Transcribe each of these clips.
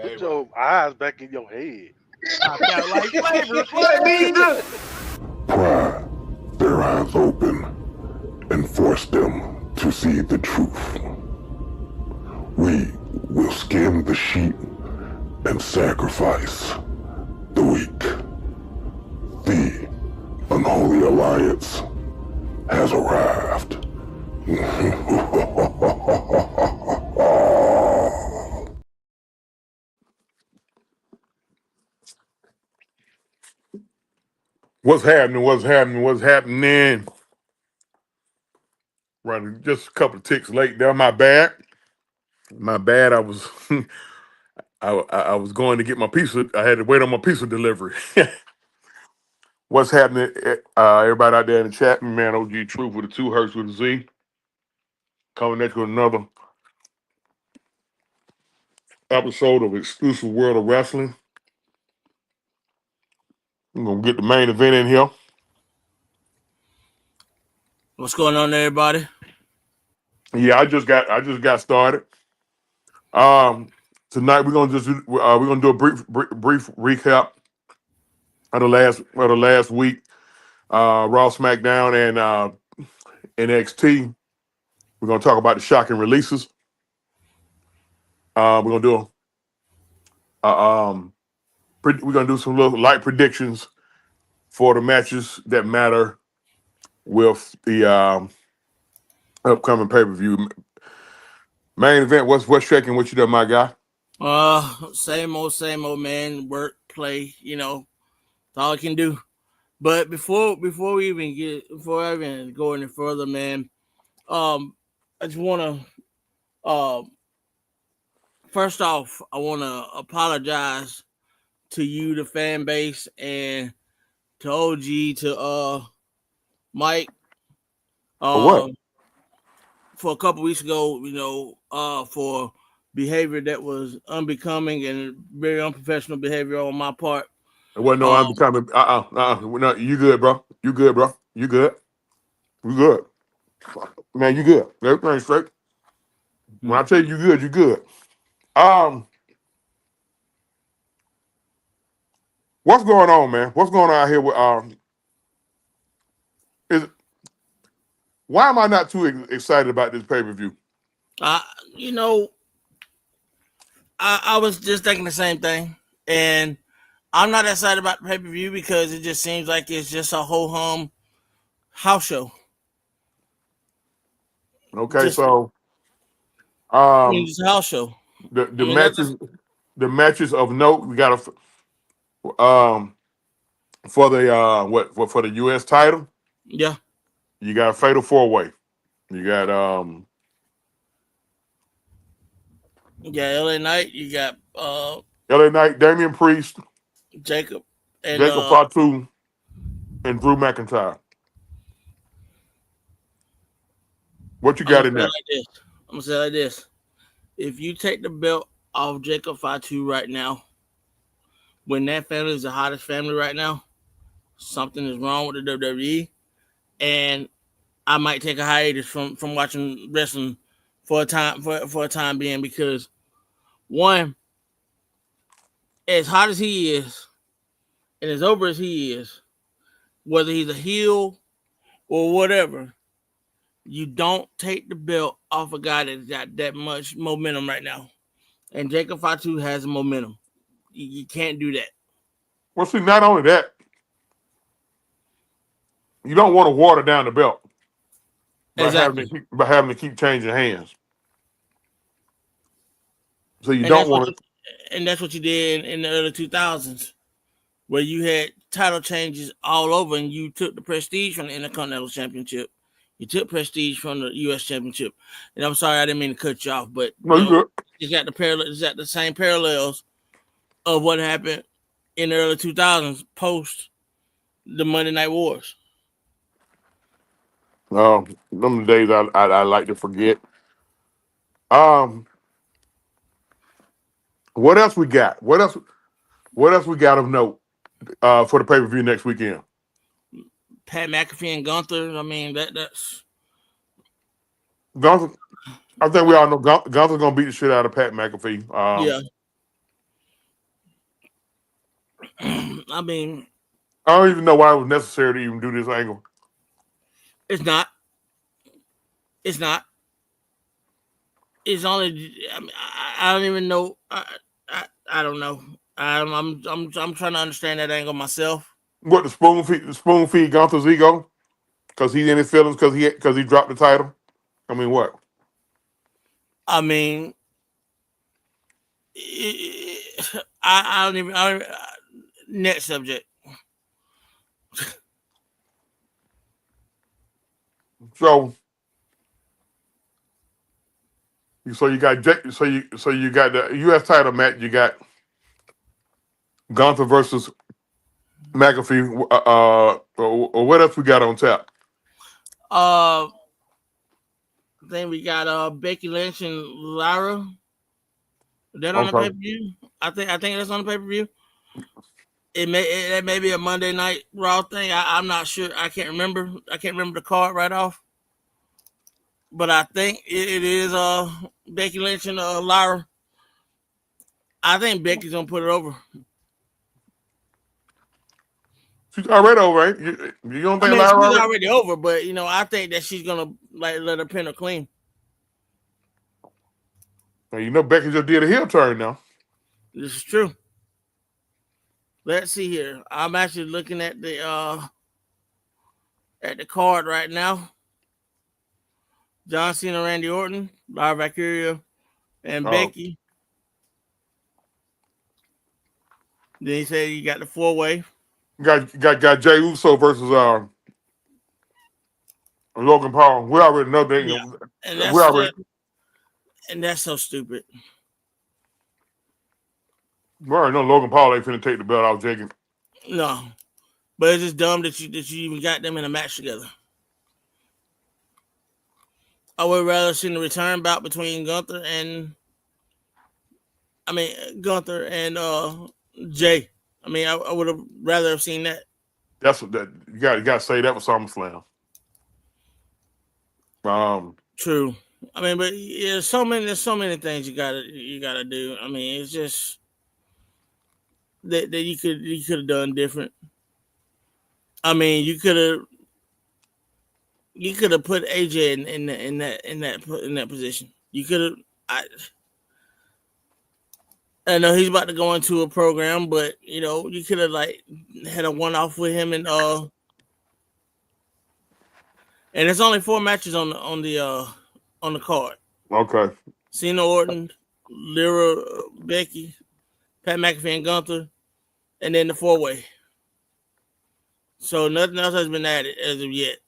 Put your eyes back in your head. I felt like flavor. What, Ninja? Pry their eyes open and force them to see the truth. We will skin the sheep and sacrifice the weak. The unholy alliance has arrived. What's happening? What's happening? What's happening? Running just a couple of ticks late there. My bad. My bad. I was I was going to get my pizza. I had to wait on my pizza delivery. What's happening? Everybody out there in the chat, man. OG Truth with the two Hertz with a Z. Coming next with another episode of Exclusive World of Wrestling. I'm gonna get the main event in here. What's going on, everybody? Yeah, I just got started. Tonight we're gonna do a brief recap of the last week. Raw, SmackDown, and NXT. We're gonna talk about the shocking releases. We're gonna do we're gonna do some little light predictions for the matches that matter with the upcoming pay-per-view. Main event, what's shaking with you there, my guy? Same old, man. Work, play, that's all I can do. But before I even go any further, man, I just wanna first off, I wanna apologize to you, the fan base, and to OG, to Mike. For what? For a couple weeks ago, for behavior that was unbecoming and very unprofessional behavior on my part. It wasn't no unbecoming. No, you good, bro. You good, bro. You good. You good. Man, you good. Everything's straight. When I tell you good, you good. What's going on, man? What's going on out here with is why am I not too excited about this pay-per-view? I was just thinking the same thing, and I'm not excited about the pay-per-view because it just seems like it's just a ho-hum house show. Okay, just so just a house show. The matches of note, we got for the for the US title. Yeah. You got a fatal four-way. You got LA Knight, you got LA Knight, Damian Priest, Jacob Fatu, and Drew McIntyre. What you got in there? I'm gonna say it like this. If you take the belt off Jacob Fatu right now, when that family is the hottest family right now, something is wrong with the WWE, and I might take a hiatus from watching wrestling for a time being, because one, as hot as he is and as over as he is, whether he's a heel or whatever, you don't take the belt off a guy that's got that much momentum right now. And Jacob Fatu has momentum. You can't do that. Well, see, not only that, you don't want to water down the belt by having to keep changing hands. So you don't want to. And that's what you did in the early 2000s, where you had title changes all over, and you took the prestige from the Intercontinental Championship. You took prestige from the U.S. Championship. And I'm sorry, I didn't mean to cut you off, but no, you good. It's got the same parallels of what happened in the early 2000s post the Monday Night Wars. Them days I like to forget. What else we got? What else we got of note for the pay-per-view next weekend? Pat McAfee and Gunther. I mean, that's Gunther. I think we all know Gunther's gonna beat the shit out of Pat McAfee. Yeah. I mean, I don't even know why it was necessary to even do this angle. it's not. It's not. It's only. I mean, I don't even know. I don't know. I'm trying to understand that angle myself. What the spoon feed Gunther's ego because he in his feelings because he dropped the title. I mean, what? I mean, I don't even. Next subject. So you got you got the U.S. title match. You got Gunther versus McAfee. Or what else we got on tap? Then we got Becky Lynch and Lyra. Is that on the Okay. pay per view? I think that's on the pay per view. It may be a Monday Night Raw thing. I'm not sure. I can't remember. I can't remember the card right off. But I think it is Becky Lynch and Lyra. I think Becky's gonna put it over. She's already over, right? You don't I think mean, Lyra she's already? already over, but I think that she's gonna like let her pin her clean. Now, Becky just did a heel turn now. This is true. Let's see here. I'm actually looking at the card right now. John Cena, Randy Orton, Lyra Valkyria, and Oh, Becky. Then he said you got the 4-way. got Jey Uso versus Logan Paul. We already know that. Yeah, and We already that's so stupid. know Logan Paul ain't finna take the belt off Jacob. No, but it's just dumb that you even got them in a match together. I would rather see the return bout between Gunther and Jay. I mean, I would have rather have seen that. That's what that you got to say that for SummerSlam. True. I mean, but there's so many things you gotta do. I mean, it's just that you could have done different. I mean, you could have put AJ in that position. You could have. I know he's about to go into a program, but you could have like had a one-off with him and there's only 4 matches on the card. Okay. Cena, Orton, Lyra, Becky, Pat McAfee, and Gunther, and then the 4-way. So nothing else has been added as of yet.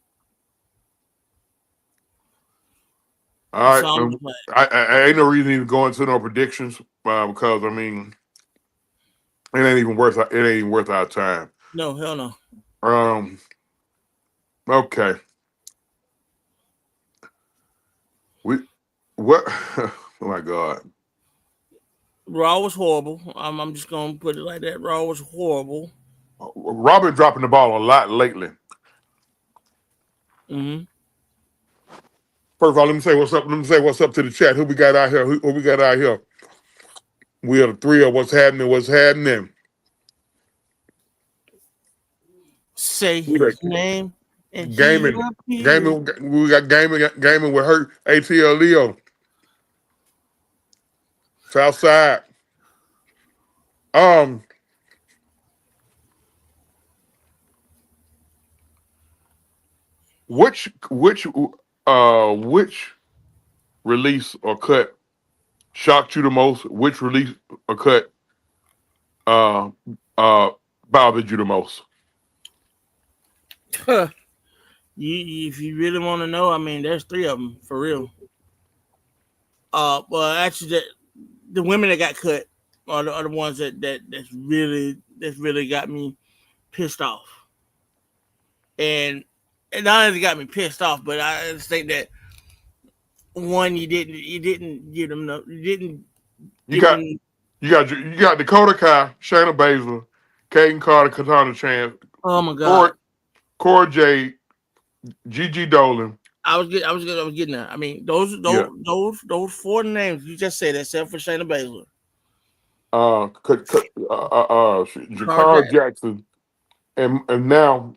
All So right. I ain't no reason to even go into no predictions because I mean it ain't even worth our time. no, hell no. Okay. What? Oh my God. Raw was horrible. I'm just gonna put it like that. Raw was horrible. Robin dropping the ball a lot lately. Mm-hmm. First of all, let me say what's up. Let me say what's up to the chat. Who we got out here? Who we got out here? We are the three of what's happening. What's happening? Say his name and Gaming. he will appear. We got gaming with Hurt ATL Leo. Southside. Which release or cut shocked you the most? Which release or cut bothered you the most? If you really want to know, I mean, there's 3 of them for real. Well, actually, the women that got cut are the ones that's really got me pissed off. And not only got me pissed off, but I just think that one, you didn't give them You got Dakota Kai, Shayna Baszler, Kaden Carter, Katana Chance, oh my God, Cora Jade, Gigi Dolan. I was getting there. I mean, those 4 names you just said, except for Shayna Baszler, Jakar Jackson, and now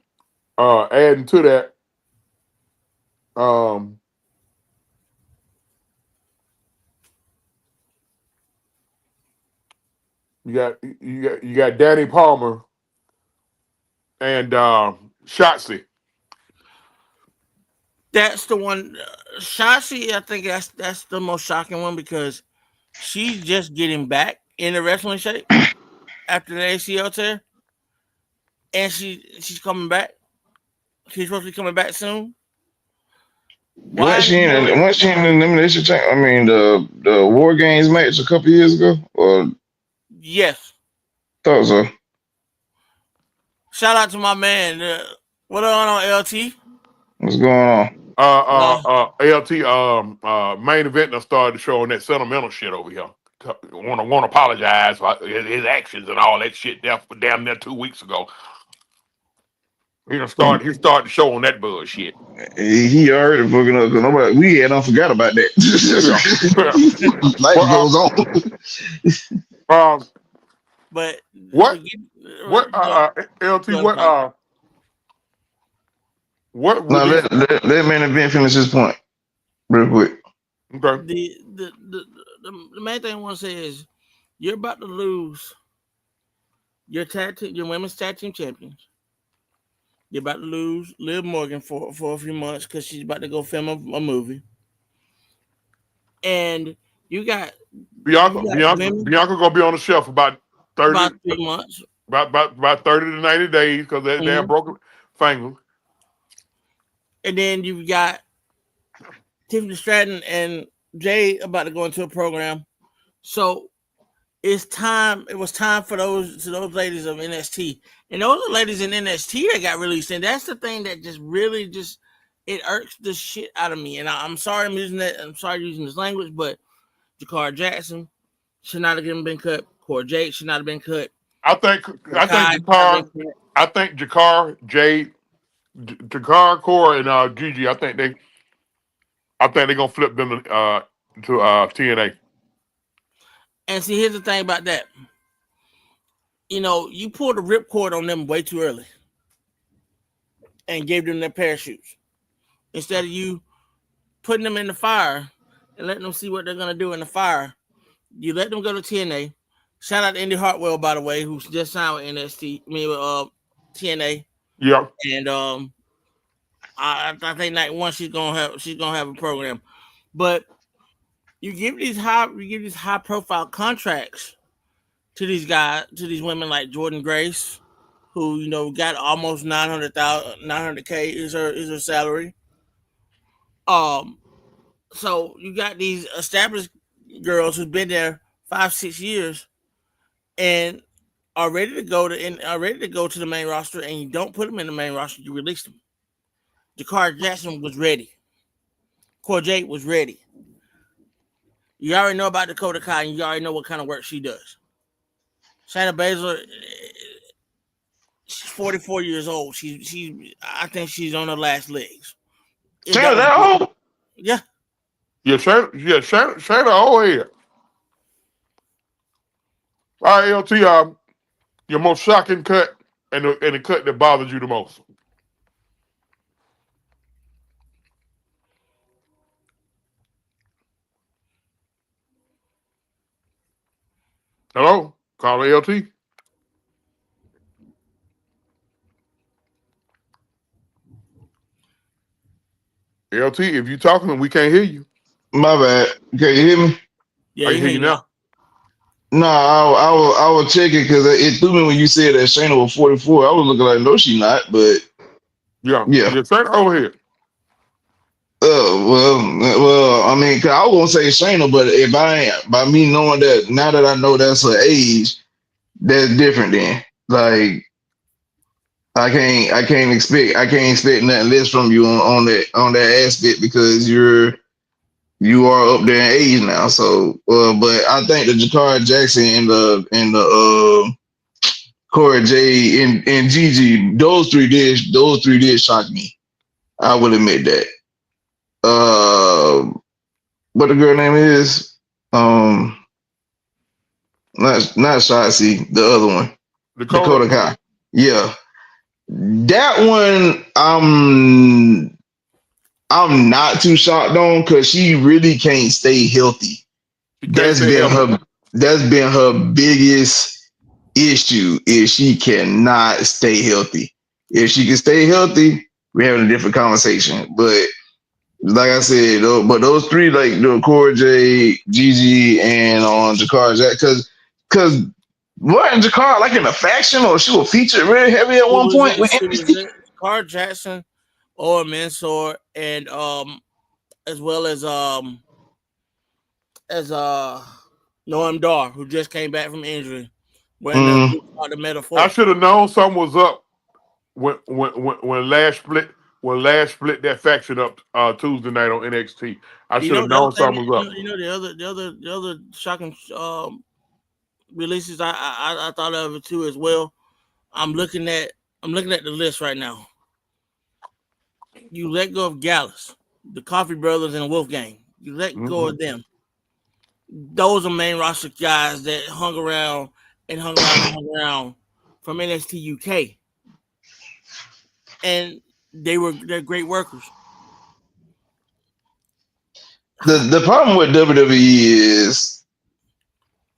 adding to that, um, you got Danny Palmer and Shotzi. That's the one. Shotzi, I think that's the most shocking one because she's just getting back in the wrestling shape after the ACL tear, and she's coming back. She's supposed to be coming back soon. Why Once in she the hell? in once she in the elimination chamber, I mean the War Games match a couple years ago, or Yes. thought so. Shout out to my man. What on LT? What's going on? LT main event done started showing that sentimental shit over here. Want to apologize for his actions and all that shit damn near 2 weeks ago. He started showing that bullshit. He already fucking up because nobody we had not forgot about that. Yeah. Life goes on. But What go, LT go ahead, what Now release? let main event finish his point real quick. Okay. the main thing I want to say is you're about to lose your your women's tag team champions. You're about to lose Liv Morgan for a few months because she's about to go film a movie, and you got women Bianca gonna be on the shelf about 30 about 3 months, about 30 to 90 days because they have Mhm. broken fingers. and then you've got Tiffany Stratton and Jay about to go into a program. So it's time. It was time for those ladies of NXT, and those are ladies in NXT that got released. And that's the thing that just really it irks the shit out of me. And I'm sorry I'm using that. I'm sorry using this language, but Jakar Jackson should not have been cut. Cora Jade should not have been cut. I think Jakar, Jade, Jakar, Core, and Gigi. I think they're gonna flip them to TNA. And see, here's the thing about that. You pulled the ripcord on them way too early and gave them their parachutes instead of you putting them in the fire and letting them see what they're gonna do in the fire. You let them go to TNA. Shout out to Indy Hartwell, by the way, who's just signed with NXT. I mean, with TNA. Yeah. And I think night one she's gonna have a program, but you give these high profile contracts to these women like Jordan Grace, who got almost 900K is her salary. So you got these established girls who've been there 5-6 years and are ready to go to the main roster, and you don't put them in the main roster, you release them. Jakar Jackson was ready. Cora Jade was ready. You already know about Dakota Kai, and you already know what kind of work she does. Shayna Baszler, she's 44 years old. I think she's on her last legs. Shayna that old? Yeah. Shayna old head. All right, LT, your most shocking cut and the cut that bothers you the most. Hello? Call LT. LT, if you talking, we can't hear you. My bad. Can you hear me? Yeah, I can hear you now. No, I was checking because it threw me when you said that Shayna was 44. I was looking like, no, she not, but Yeah. Shayna old head. Well, I mean, 'cause I was gonna say Shayna, but if I ain't, by me knowing that now that I know that's her age, that's different. Then, like, I can't expect nothing less from you on that aspect because you are up there in age now. So, but I think the Jakar Jackson and the Cora J and Gigi, those three did shock me. I will admit that. What the girl name is? not Shotzi, the other one, Dakota. Dakota Kai. Yeah, that one I'm not too shocked on because she really can't stay healthy. She can't stay That's been her biggest issue is she cannot stay healthy. If she can stay healthy, we're having a different conversation. But like I said, but those three, like Cora J, Gigi, and on Jakar Jack, because wasn't Jakar like in a faction or she was featured really heavy at one point with She was NXT? in Carl Jackson or Mansoor, and as well as Noam Dar, who just came back from injury. When the group called the Metaphor. I should have known something was up when Lash split that faction up Tuesday night on NXT. I should have known something was up. The other shocking releases I thought of it too as well. I'm looking at the list right now. You let go of Gallus, the Coffee Brothers, and Wolfgang. You let go of them. Those are main roster guys that hung around from NXT UK, and they're great workers. The problem with WWE is,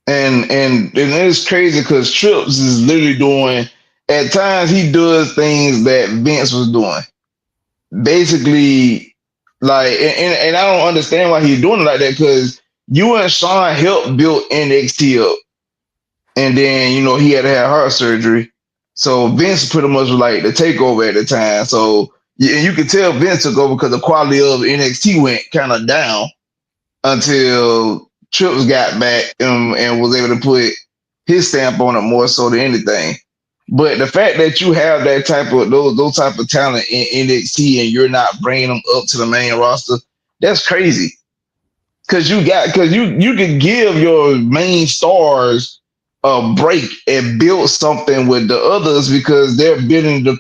and it's crazy because Trips is literally doing. At times, he does things that Vince was doing. Basically, like, and I don't understand why he's doing it like that because you and Sean helped build NXT up, and then he had to have heart surgery. So Vince pretty much was like the takeover at the time. So you could tell Vince took over because the quality of NXT went kind of down until Trips got back and was able to put his stamp on it more so than anything. But the fact that you have that type of those type of talent in NXT and you're not bringing them up to the main roster, that's crazy. Because you could give your main stars a break and build something with the others because they're building an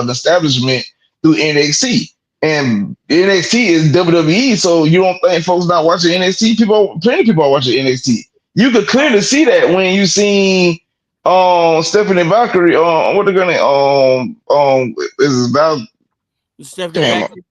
establishment through NXT. And NXT is WWE, so you don't think folks not watching NXT? Plenty of people are watching NXT. You could clearly see that when you see Stephanie Valkyrie what they're gonna is about Stephanie Valkyrie.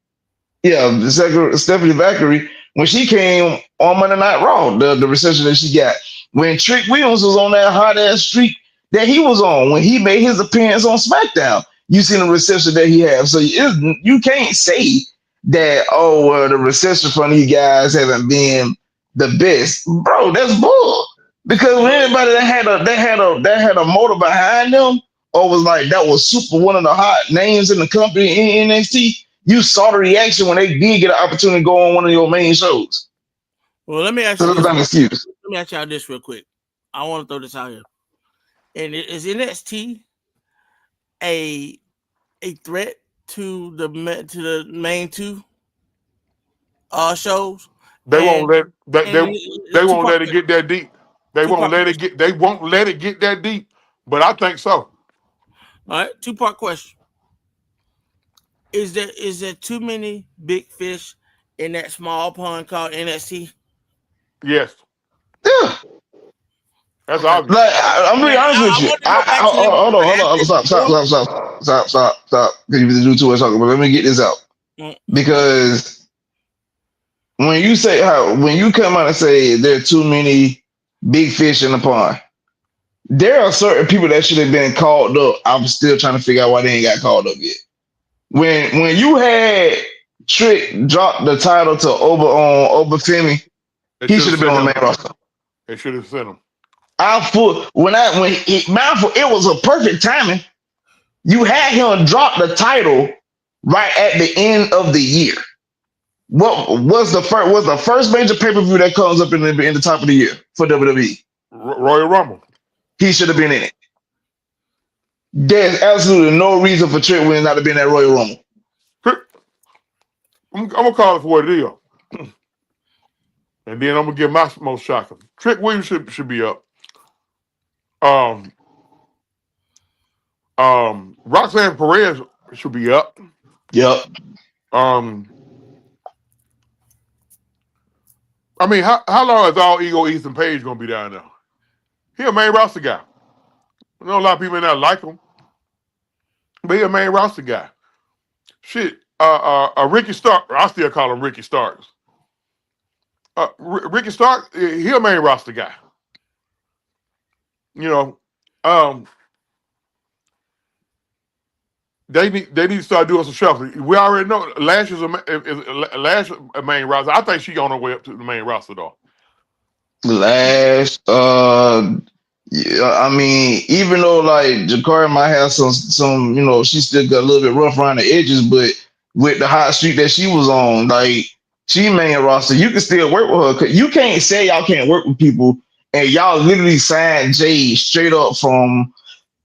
Yeah, Stephanie Valkyrie when she came on Monday Night Raw, the reception that she got when Trick Williams was on that hot ass streak that he was on when he made his appearance on SmackDown. You seen the reception that he had, so you can't say that the reception from these guys haven't been the best, bro. That's bull. Because when anybody that had a motor behind them, or was like that was super one of the hot names in the company in NXT, you saw the reaction when they did get an opportunity to go on one of your main shows. Well, let me ask you this. Let me ask y'all this real quick. I want to throw this out here. And is NXT a threat to the main two shows? They won't let it get that deep. They won't let it get that deep. But I think so. All right, 2-part question. Is there too many big fish in that small pond called NXT? Yes. Yeah. That's obvious. Like, I'm being honest with you. Hold on. Stop. Because you do too much talking, but let me get this out. Because when you come out and say there are too many big fish in the pond, there are certain people that should have been called up. I'm still trying to figure out why they ain't got called up yet. When you had Trick drop the title to Obafemi, he should have been on the main roster. They should have sent him. It was a perfect timing. You had him drop the title right at the end of the year. What was the first major pay-per-view that comes up in the top of the year for WWE? Royal Rumble. He should have been in it. There's absolutely no reason for Trick Williams not to be in that Royal Rumble. I'm gonna call it for what it is, and then I'm gonna give my most shocking. Trick Williams should be up. Roxanne Perez should be up. Yep. I I mean, how long is all Ego Ethan Page gonna be down there? He a main roster guy. I know a lot of people may not like him, but he a main roster guy. Shit, Ricky Stark. I still call him Ricky Starks. Ricky Stark, he a main roster guy. You know, they need to start doing some shuffling. We already know Lash is a main roster. I think she on her way up to the main roster though. Lash, yeah, I mean, even though like Jakari might have some, she still got a little bit rough around the edges, but with the hot streak that she was on, like she main roster, you can still work with her. 'Cause you can't say y'all can't work with people, and y'all literally signed Jay straight up from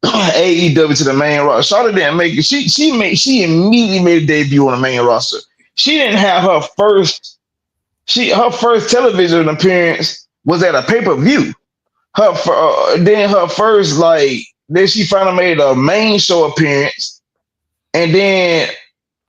AEW to the main roster. Charlotte didn't make it. She immediately made a debut on the main roster. She didn't have her first television appearance was at a pay-per-view. Then she finally made a main show appearance, and then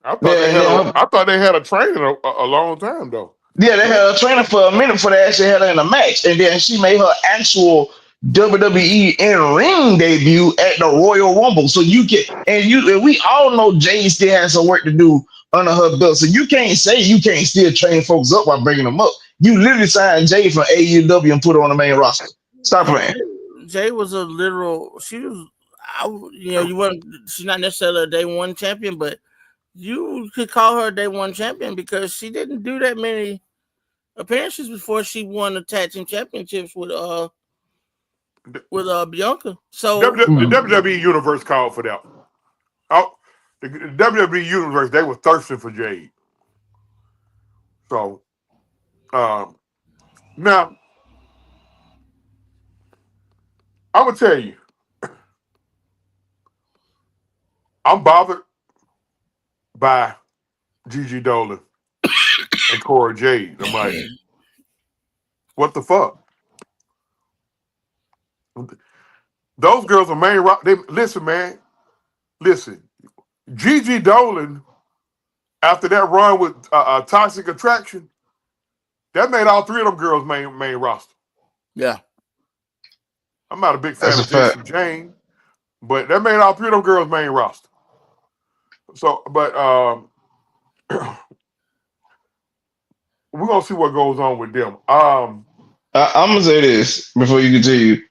I thought they had a trainer a long time though. Yeah, they had a trainer for a minute before they actually had her in a match, and then she made her actual WWE in ring debut at the Royal Rumble. So we all know Jay still has some work to do under her belt. So you can't say you can't still train folks up by bringing them up. You literally signed Jay from AEW and put her on the main roster. Stop playing. Jay was a literal. She was. You weren't. She's not necessarily a day one champion, but you could call her a day one champion because she didn't do that many appearances before she won the tag team championships with Bianca. So the WWE Universe called for that. Oh, the WWE Universe, they were thirsting for Jade. So now I'm gonna tell you, I'm bothered by Gigi Dolan and Cora Jade. I'm like, what the fuck? Those girls are main rock. Listen, man. Listen. Gigi Dolan, after that run with Toxic Attraction, that made all three of them girls main roster. Yeah. I'm not a big fan of Jason Jane, but that made all three of them girls main roster. So, but we're gonna see what goes on with them. I'm gonna say this before you continue.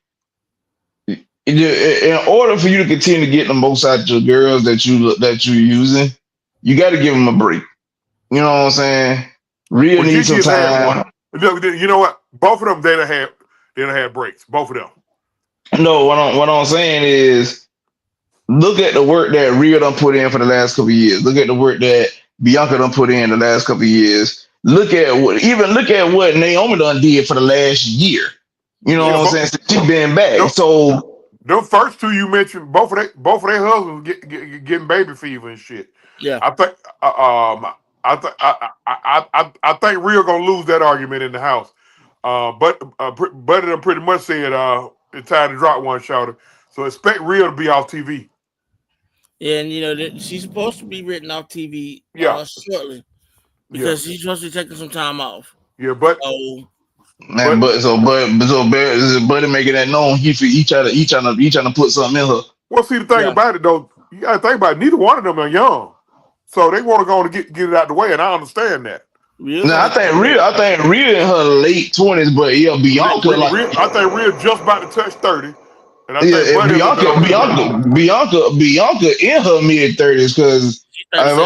In order for you to continue to get the most out of your girls that you're using, you got to give them a break. You know what I'm saying? Real need some time. You know what? Both of them they done had breaks. Both of them. No, what I'm saying is, look at the work that Rhea done put in for the last couple of years. Look at the work that Bianca done put in the last couple of years. Look at what Naomi done did for the last year. You know what I'm saying? Since she been back. So them first two you mentioned, both of their husbands getting baby fever and shit. Yeah, I think Rhea gonna lose that argument in the house. But Buddy done pretty much said it's time to drop one, shouter. So expect Rhea to be off TV. And she's supposed to be written off TV shortly because she's supposed to be taking some time off. Yeah, but Buddy making that known. He trying to put something in her. Well, see the thing about it though, you gotta think about it, neither one of them are young, so they want to go and get it out the way, and I understand that. Really? I think Rhea in her late 20s, but Bianca. I think Rhea just about to touch 30. And I think Bianca in her mid 30s because I'm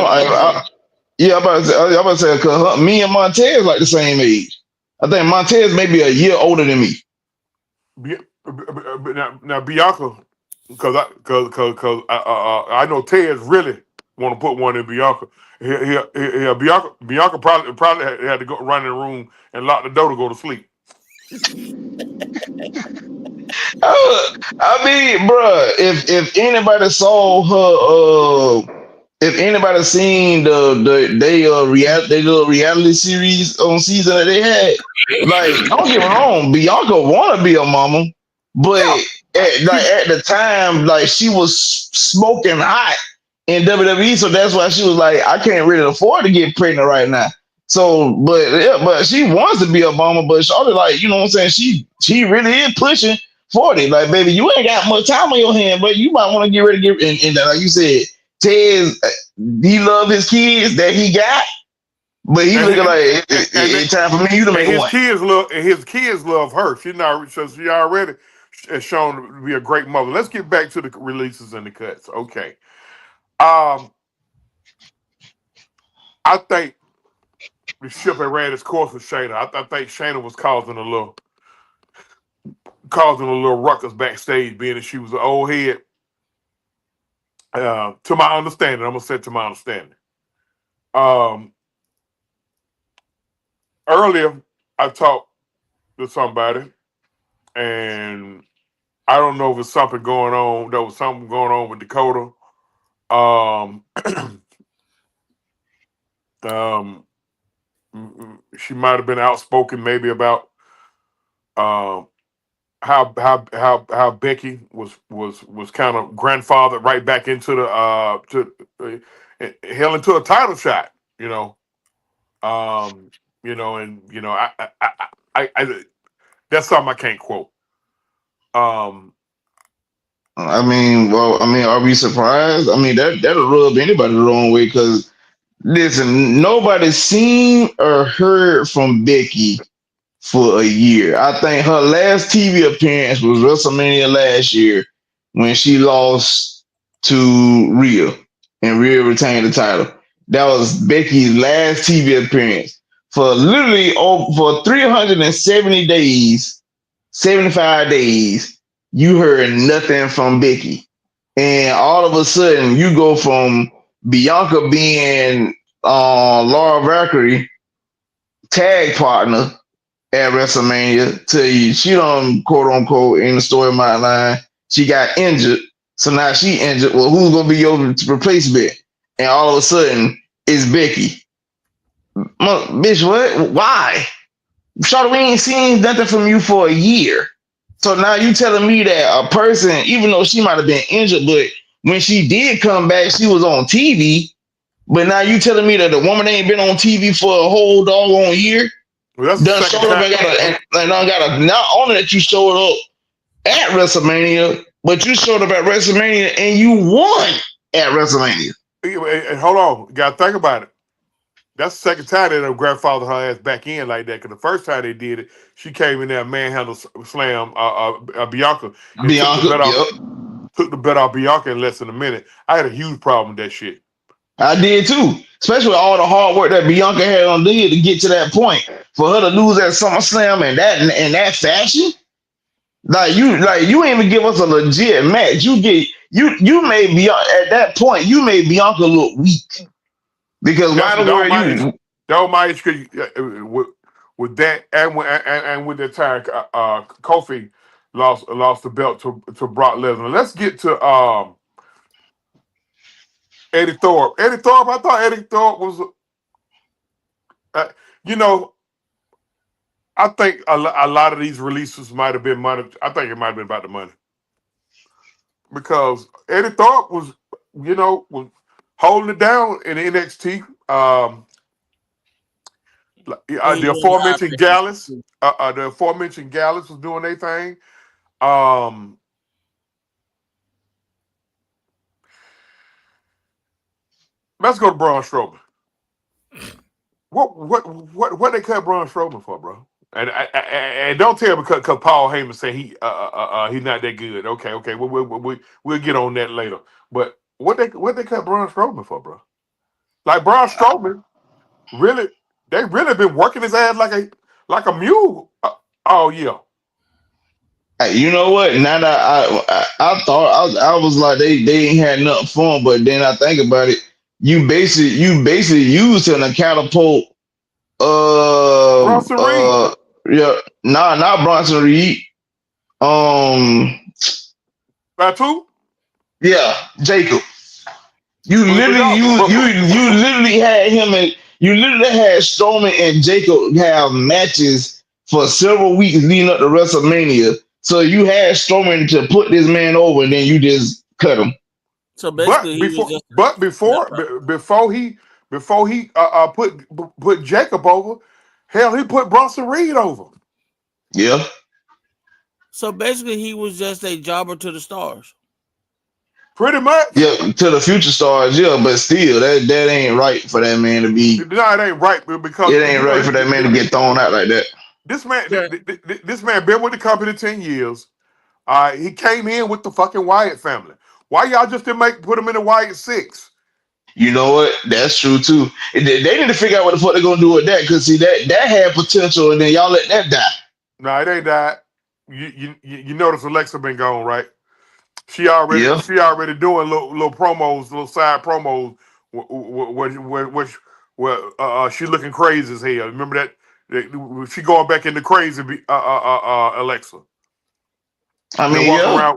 about to say because me and Montez like the same age. I think Montez may be a year older than me. Now Bianca, because I know Ted's really want to put one in Bianca. Bianca probably had to go run in the room and lock the door to go to sleep. I mean, bro, if anybody saw her, if anybody seen the reality series on season that they had, like, don't get me wrong, Bianca want to be a mama, but at the time, like, she was smoking hot in WWE, so that's why she was like, I can't really afford to get pregnant right now. So, but she wants to be a bomber, but Charlotte, like, you know what I'm saying? She really is pushing 40. Like, baby, you ain't got much time on your hand, but you might want to get ready to get. And like you said, Ted's he love his kids that he got, but he looking like it's time for me you to make his one. Kids love her. She already has shown to be a great mother. Let's get back to the releases and the cuts. Okay. I think the ship had ran its course with Shayna. I think Shayna was causing a little ruckus backstage, being that she was an old head. To my understanding, I'm gonna say to my understanding. Earlier, I talked to somebody, and I don't know if it's something going on. There was something going on with Dakota. She might have been outspoken, maybe about how Becky was kind of grandfathered right back into hell into a title shot, and I that's something I can't quote. I mean, are we surprised? I mean, that'll rub anybody the wrong way because listen, nobody's seen or heard from Becky for a year. I think her last TV appearance was WrestleMania last year when she lost to Rhea and Rhea retained the title. That was Becky's last TV appearance. For literally for 370 days, 75 days, you heard nothing from Becky. And all of a sudden, you go from Bianca being Laura Valkyrie tag partner at WrestleMania to she done quote unquote in the storyline she got injured, so now she injured. Well, who's gonna be your replacement? And all of a sudden it's Becky. Bitch, what? Why? Charlotte, we ain't seen nothing from you for a year. So now you telling me that a person, even though she might have been injured, but when she did come back, she was on TV. But now you telling me that the woman ain't been on TV for a whole doggone year? Well, that's Done showed up and not only that you showed up at WrestleMania, but you showed up at WrestleMania and you won at WrestleMania. And hold on, you gotta think about it. That's the second time they done grandfather her ass back in like that. Because the first time they did it, she came in there manhandle slam Bianca. Took the bet off Bianca in less than a minute. I had a huge problem with that shit. I did too, especially with all the hard work that Bianca had on Leah to get to that point. For her to lose at SummerSlam in that fashion, like you ain't even give us a legit match. You made Bianca at that point. You made Bianca look weak because why the word you? With that and with the time, Kofi lost the belt to Brock Lesnar. Let's get to Eddie Thorpe. I thought Eddie Thorpe was, I think a lot of these releases might have been money. I think it might have been about the money. Because Eddie Thorpe was holding it down in NXT. The aforementioned Gallus. Was doing their thing. Let's go to Braun Strowman. What they cut Braun Strowman for, bro? And don't tell me because Paul Heyman said he's not that good. Okay, we'll get on that later. But what they cut Braun Strowman for, bro? Like Braun Strowman, they really been working his ass like a mule all year. You know what? Now that I thought I was like they ain't had nothing for him, but then I think about it. You basically used him to catapult. Bronson Reed. Yeah, not Bronson Reed. Batu? Yeah, Jacob. You literally had him and you literally had Strowman and Jacob have matches for several weeks leading up to WrestleMania. So you had Strowman to put this man over, and then you just cut him. So basically, before before he put Jacob over. Hell, he put Bronson Reed over. Yeah. So basically, he was just a jobber to the stars. Pretty much. Yeah, to the future stars, yeah, but still, that ain't right for that man to be. No, it ain't right because It ain't right for that man to get thrown out like that. This man, Yeah. this man been with the company 10 years. He came in with the fucking Wyatt family. Why y'all just didn't put him in the Wyatt 6? You know what? That's true too. They need to figure out what the fuck they're gonna do with that, because see that had potential, and then y'all let that die. No, it ain't that. You notice Alexa been gone, right? She already Yeah. doing little promos, little side promos, where she looking crazy as hell. Remember that she going back into crazy, Alexa. I Then mean, yeah.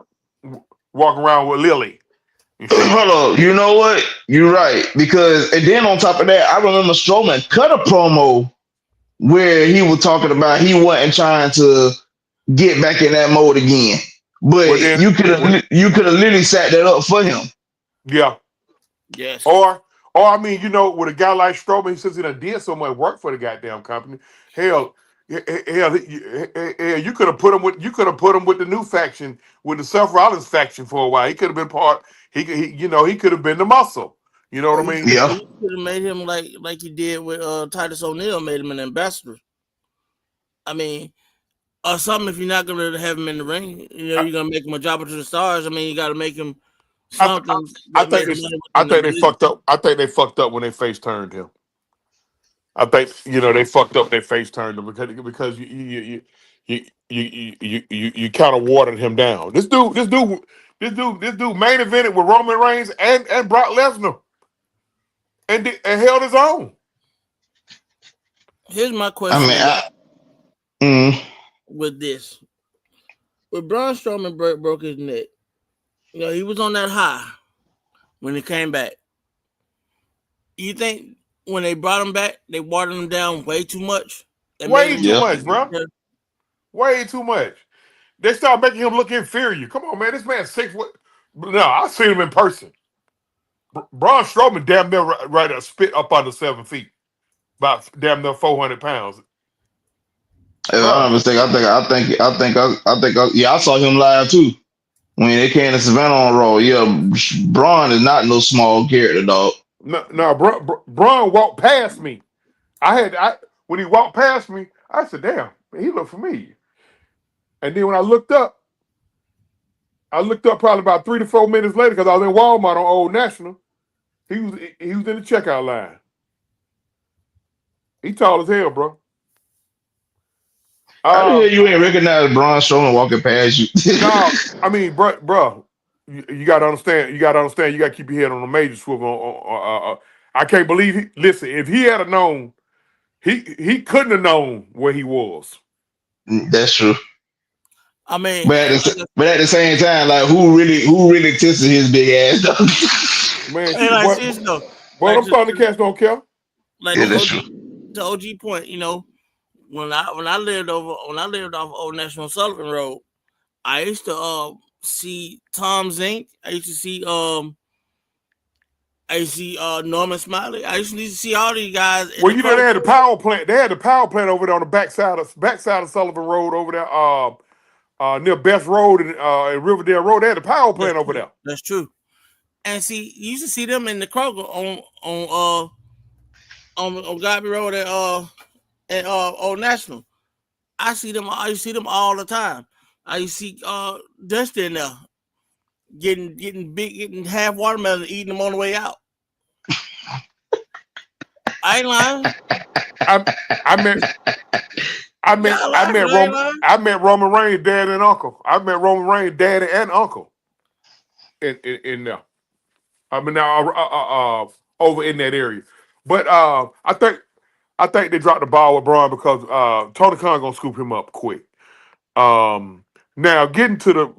walk around with Lily and shit. Hold on. You know what? You're right. Because and then on top of that, I remember Strowman cut a promo where he was talking about he wasn't trying to get back in that mode again. But Well, then, you could have literally set that up for him. yeah. Yes. Or I mean, with a guy like Strowman, he says he done did so much work for the goddamn company. Hell, you could have put him with the new faction, with the Seth Rollins faction for a while. He could have been part. He could have been the muscle. You know what I mean? Yeah. You could have made him like you did with Titus O'Neil, made him an ambassador. I mean, or something. If you're not gonna have him in the ring, you're gonna make him a jobber to the stars. I mean, you got to make him something. I think they fucked up. I think they fucked up when they face turned him. I think they fucked up. They face turned him because you kind of watered him down. This dude main evented with Roman Reigns and Brock Lesnar, and held his own. Here's my question. With this, with Braun Strowman broke his neck, he was on that high when he came back. You think when they brought him back, they watered him down way too much? Way too much, bro. Way too much. They start making him look inferior. Come on, man. This man's 6 foot. No, I've seen him in person. Braun Strowman damn near right up, spit up under 7 feet. About damn near 400 pounds. If I'm not mistaken, I saw him live too. When they came to Savannah on Raw. Yeah, Braun is not no small character, dog. No, Braun walked past me. When he walked past me, I said, damn, man, he looked familiar. And then when I looked up probably about 3 to 4 minutes later, because I was in Walmart on Old National. He was in the checkout line. He tall as hell, bro. How the hell you ain't recognize Braun Strowman walking past you? No, I mean, bro, you got to understand. You got to keep your head on the major swivel. I can't believe listen, if he had known, he couldn't have known where he was. That's true. I mean, but at the same time, like who really tested his big ass? Man, I'm starting to catch don't care. Like the OG point, when I lived off Old National Sullivan Road, I used to see Tom Zink. I used to see Norman Smiley. I used to see all these guys. Well, they had the power plant. They had the power plant over there on the backside of Sullivan Road over there, near Best Road and Riverdale Road. They had the power plant over there. That's true. And see, you used to see them in the Kroger on Godby Road at Old National. I used to see them all the time. I used to see Dusty in there getting half watermelon, eating them on the way out. I ain't lying. I met Roman Reigns' dad and uncle. I met Roman Reigns' daddy and uncle in there. I mean, now over in that area. But I think they dropped the ball with Braun because Tony Khan gonna scoop him up quick. Now getting to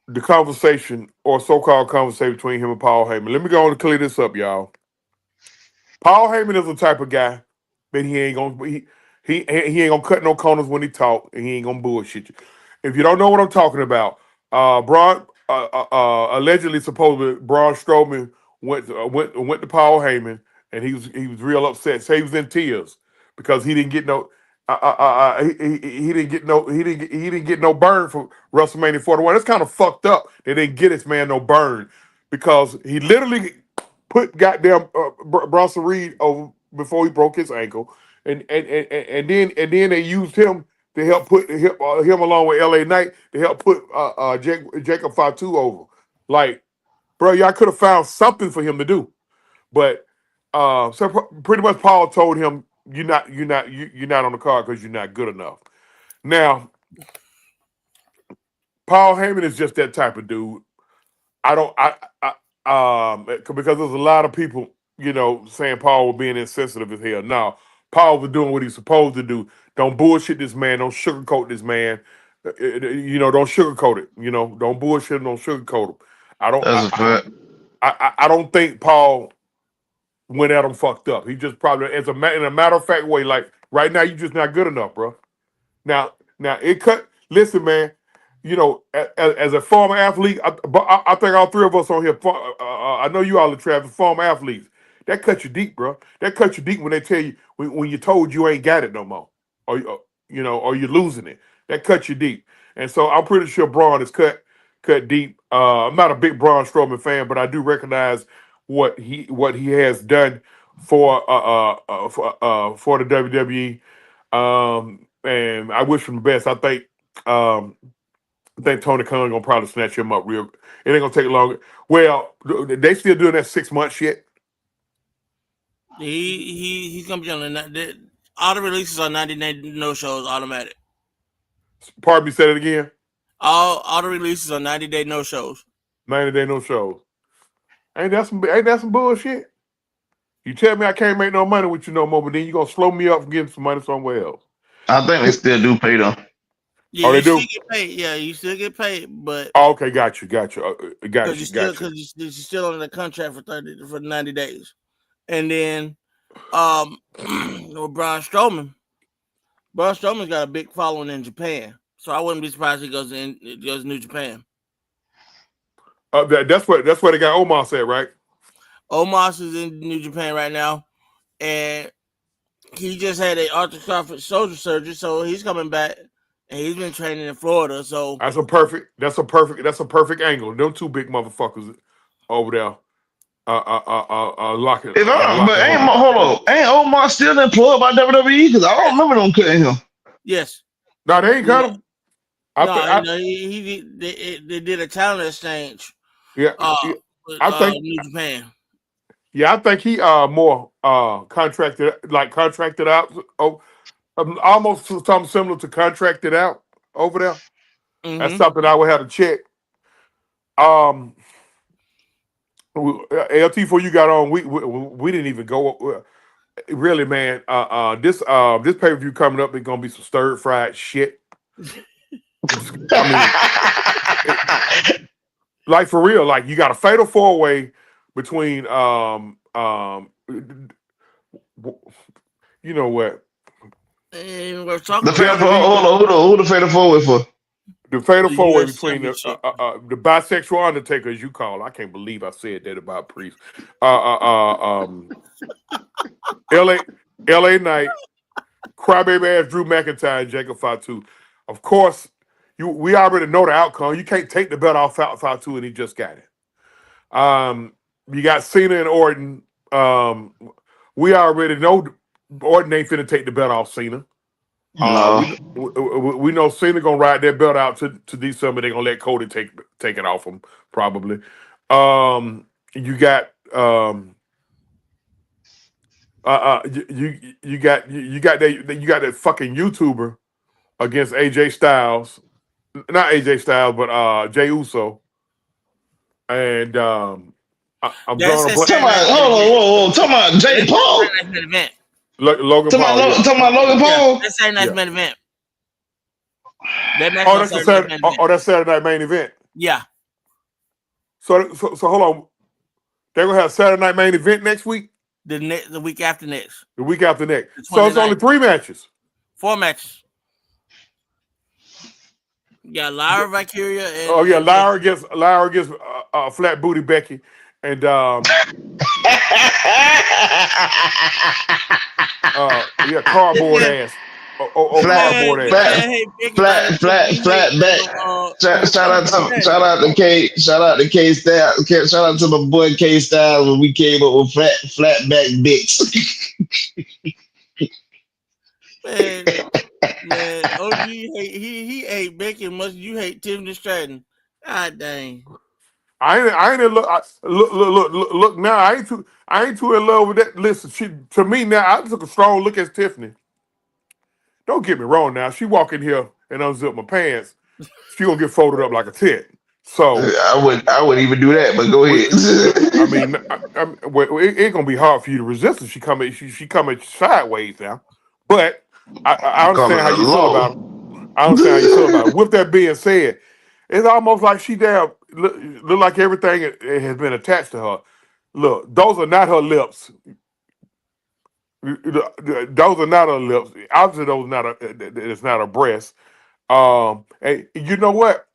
the conversation or so-called conversation between him and Paul Heyman. Let me go on and clear this up, y'all. Paul Heyman is the type of guy that he ain't gonna cut no corners when he talk, and he ain't gonna bullshit you. If you don't know what I'm talking about, allegedly, supposedly, Braun Strowman went to Paul Heyman, and he was real upset. So he was in tears because he didn't get no. He didn't get no he didn't get no burn for WrestleMania 41. It's kind of fucked up. They didn't get this man no burn because he literally put goddamn Bronson Reed over before he broke his ankle, and then they used him to help put him along with LA Knight to help put Jacob Fatu over. Like, bro, y'all could have found something for him to do, but so pretty much Paul told him you're not on the card because you're not good enough. Now, Paul Heyman is just that type of dude. Because there's a lot of people, saying Paul was being insensitive as hell. No, Paul was doing what he's supposed to do. Don't bullshit this man. Don't sugarcoat this man. Don't sugarcoat it. Don't bullshit him. Don't sugarcoat him. I don't. That's a fact. I don't think Paul went at him fucked up. He just probably, in a matter of fact way, like right now, you just not good enough, bro. Now it cut. Listen, man. As a former athlete, I think all three of us on here. I know you all are Travis, former athletes. That cut you deep, bro. That cut you deep when they tell you when you're told you ain't got it no more, or you're losing it. That cut you deep, and so I'm pretty sure Braun is cut deep. I'm not a big Braun Strowman fan, but I do recognize what he has done for the WWE, and I wish him the best. I think Tony Khan gonna probably snatch him up real. It ain't gonna take long. Well, they still doing that 6 month shit. He's gonna be on all the releases on 90-day no shows automatic. Pardon me, say it again. All the releases on 90-day no shows. 90-day no shows. Ain't that some bullshit? You tell me I can't make no money with you no more, but then you gonna slow me up from getting some money somewhere else. I think they still do pay them. Yeah, they do. Still get paid. Yeah, you still get paid, but okay, got you. Because you're still under the contract for 90 days, and then with Braun Strowman's got a big following in Japan, so I wouldn't be surprised if he goes to New Japan. That's where they got Omos at, right? Omos is in New Japan right now, and he just had an arthroscopic shoulder surgery, so he's coming back. And he's been training in Florida, so that's a perfect angle. Them two big motherfuckers over there, locking. Hold on, ain't Omar still employed by WWE? Because I don't remember them cutting him. Yes. No, they ain't cut him. They did a talent exchange. Yeah, I think New Japan. Yeah, I think he more contracted out. Almost something similar to contracted out over there. Mm-hmm. That's something I would have to check. LT, before you got on, we didn't even go. Really, man. This pay-per-view coming up is gonna be some stir fried shit. Like for real, like you got a fatal 4-way between you know what? And we're talking the fatal who the fatal 4-way for? The fatal 4-way between the bisexual Undertaker, as you call it. I can't believe I said that about Priest. LA Knight, crybaby ass Drew McIntyre, and Jacob Fatu. Of course, we already know the outcome. You can't take the belt off Fatu, and he just got it. You got Cena and Orton. We already know Orton ain't finna take the belt off Cena. We know Cena gonna ride that belt out to December. They're gonna let Cody take it off him probably. You got you got that fucking YouTuber against AJ Styles, not AJ Styles, but Jey Uso, and I'm drawing a blank. Talking about Jake Paul. Logan Paul. Talking about Logan Paul. That's Saturday night's main event. That's Saturday night main event. Yeah. So hold on. They're gonna have Saturday night main event next week. The week after next. The week after next. So it's only 3 matches. 4 matches. You got Lyra, Valkyria, and Lyra against Flat Booty Becky, and yeah, cardboard Man, ass. Oh, flat, man, cardboard ass. flat, man, hey, Becky about flat, to tell me flat, you hate flat back. Shout out to K. Shout out to K Style. Shout out to my boy K Style when we came up with flat back dicks. Man, man, OG he hate Becky as much as you hate Tiffany Stratton. God dang. I ain't in love. Look now. I ain't too in love with that. Listen, to me now. I took a strong look at Tiffany. Don't get me wrong. Now she walk in here and unzip my pants. She gonna get folded up like a tit. So I wouldn't even do that, but go ahead. I mean, it's gonna be hard for you to resist if she coming sideways now. But I Coming understand how you feel about low. her. I understand how you feel about it. With that being said, it's almost like she damn look like everything has been attached to her. Look, those are not her lips. Those are not her lips. Obviously, those not a. It's not a breast. And you know what?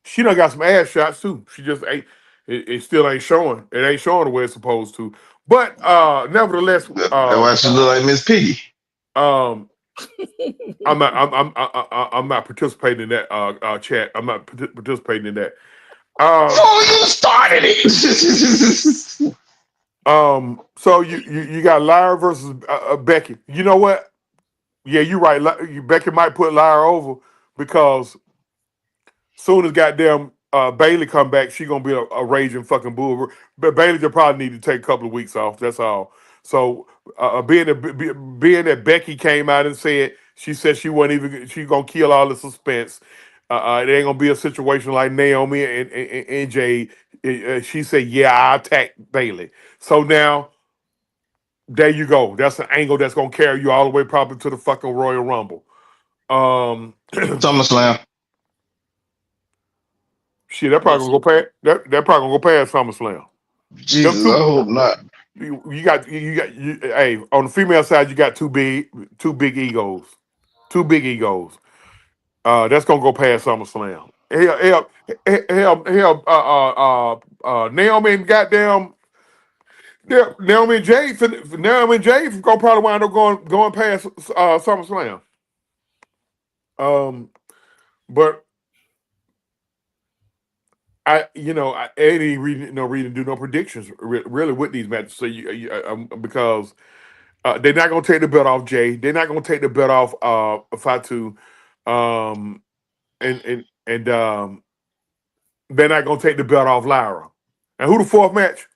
She done got some ass shots too. She just ain't. It still ain't showing. It ain't showing the way it's supposed to. But nevertheless, That's why she look like Miss Piggy. um, I'm not participating in that chat. I'm not participating in that. Oh, you started it. So you got Lyra versus Becky. You know what? Yeah, you're right. Becky might put Lyra over because soon as goddamn Bailey come back, she gonna be a raging fucking bull. But Bailey just probably need to take a couple of weeks off. That's all. So being that Becky came out and said she said she wasn't even she gonna kill all the suspense. It ain't gonna be a situation like Naomi and Jade. She said, "Yeah, I attacked Bailey." So now there you go. That's an angle that's gonna carry you all the way probably to the fucking Royal Rumble. SummerSlam. Shit, that Yeah, probably gonna go past that probably gonna go past SummerSlam. Them Jesus, I two, hope not. hey, on the female side you got two big egos, two big egos. That's gonna go past SummerSlam. Naomi and goddamn Naomi and Jade gonna probably wind up going past SummerSlam. Um, but I ain't even no reason to do no predictions really with these matches. So because they're not gonna take the belt off Jay. They're not gonna take the belt off Fatu, um, and they're not gonna take the belt off Lyra. And who the fourth match?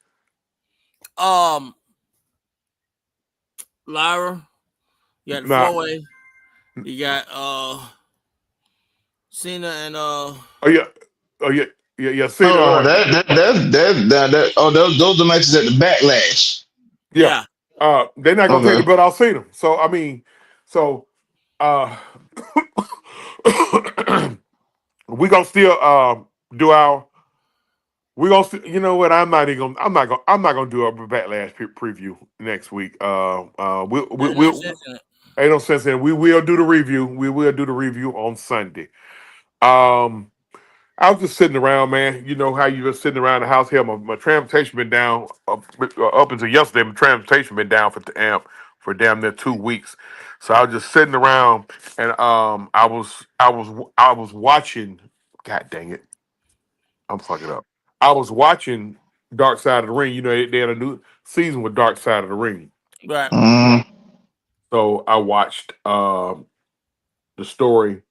Lyra, you got the Nah, 4-way. You got Cena and oh yeah, oh yeah. Cena. Oh, those are matches at the Backlash. Yeah, yeah. they're not gonna take the Okay. belt off Cena. So I mean, so uh, we gonna still do our. We gonna, you know what? I'm not gonna do a backlash preview next week. There's no sense in it. Ain't no sense in it. We will do the review. We will do the review on Sunday. Um, I was just sitting around, man. You know how you just sitting around the house here. My transportation been down up until yesterday. My transportation been down for damn near 2 weeks. So I was just sitting around and I was watching. God dang it, I'm fucking up. I was watching Dark Side of the Ring. You know they had a new season with Dark Side of the Ring. Right. Mm, So I watched the story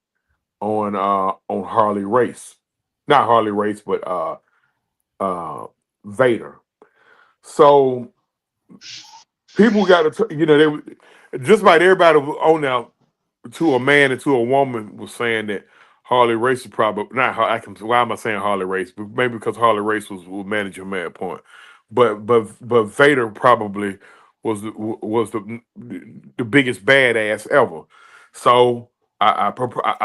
on Harley Race, not Harley Race, but uh, Vader. So people got to, just about everybody on now to a man and to a woman was saying that Harley Race is probably not. Why am I saying Harley Race? But maybe because Harley Race was managing at point, but Vader probably was the biggest badass ever. So I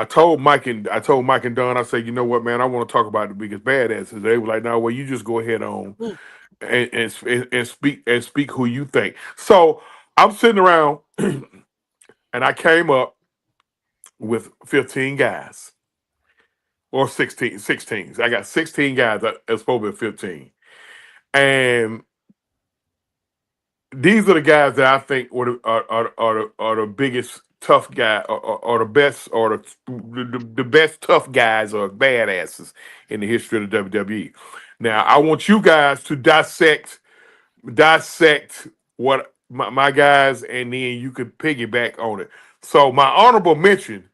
told Mike and Don, I said, you know what, man, I want to talk about the biggest badasses. They were like, no, well, you just go ahead on Ooh. and speak who you think. So I'm sitting around and I came up with 15 guys or 16. I got 16 guys that's supposed to be 15. And these are the guys that I think are the biggest tough guy, or the best, or the best tough guys or badasses in the history of the WWE. Now, I want you guys to dissect what my guys, and then you could piggyback on it. So my honorable mention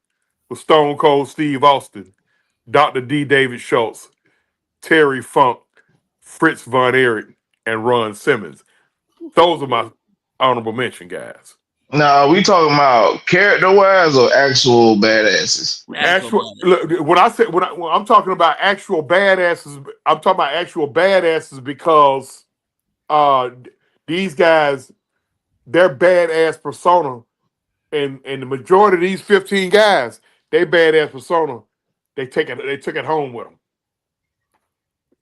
was Stone Cold Steve Austin, Dr. D. David Schultz, Terry Funk, Fritz Von Erich, and Ron Simmons. Those are my honorable mention guys. Now, we talking about character wise or actual badasses? Actual, look, when I'm talking about actual badasses, I'm talking about actual badasses because uh these guys, their badass persona, and the majority of these 15 guys, they badass persona, they took it home with them.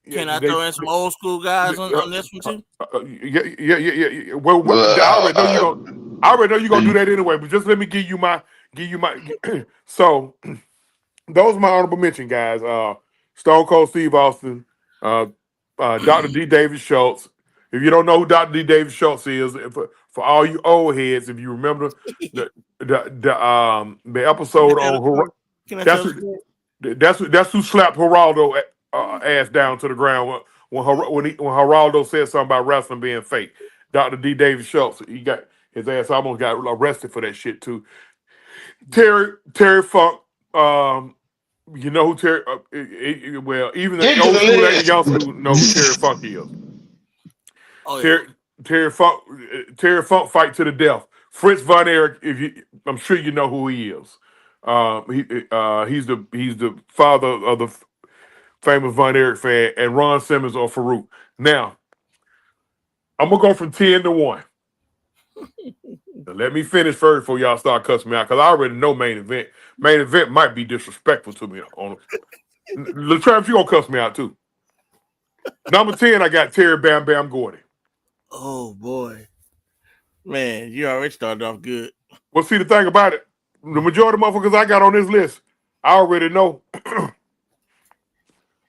Can I throw in some old school guys on this one too? Yeah. Well, I already know you're gonna do that anyway. But just let me give you my. So those are my honorable mention guys. Stone Cold Steve Austin, Dr. D. David Schultz. If you don't know who Dr. D. David Schultz is, for all you old heads, if you remember the episode on Can I tell a story? that's who slapped Geraldo ass down to the ground when Geraldo said something about wrestling being fake. Dr. D. David Schultz, he got his ass almost got arrested for that shit too. Terry Funk, you know who Terry? Well, even the old school and the young school know who Terry Funk is. Oh yeah. Terry Funk fight to the death. Fritz Von Erich, I'm sure you know who he is. He's the father of the famous Von Erich fan, and Ron Simmons or Farouk. Now, I'm gonna go from 10 to 1. Now, let me finish first before y'all start cussing me out, because I already know main event. Main event might be disrespectful to me. Travis, you gonna cuss me out too. Number 10, I got Terry Bam Bam Gordy. Oh boy, man, you already started off good. Well, see, the thing about it, the majority of motherfuckers I got on this list, I already know.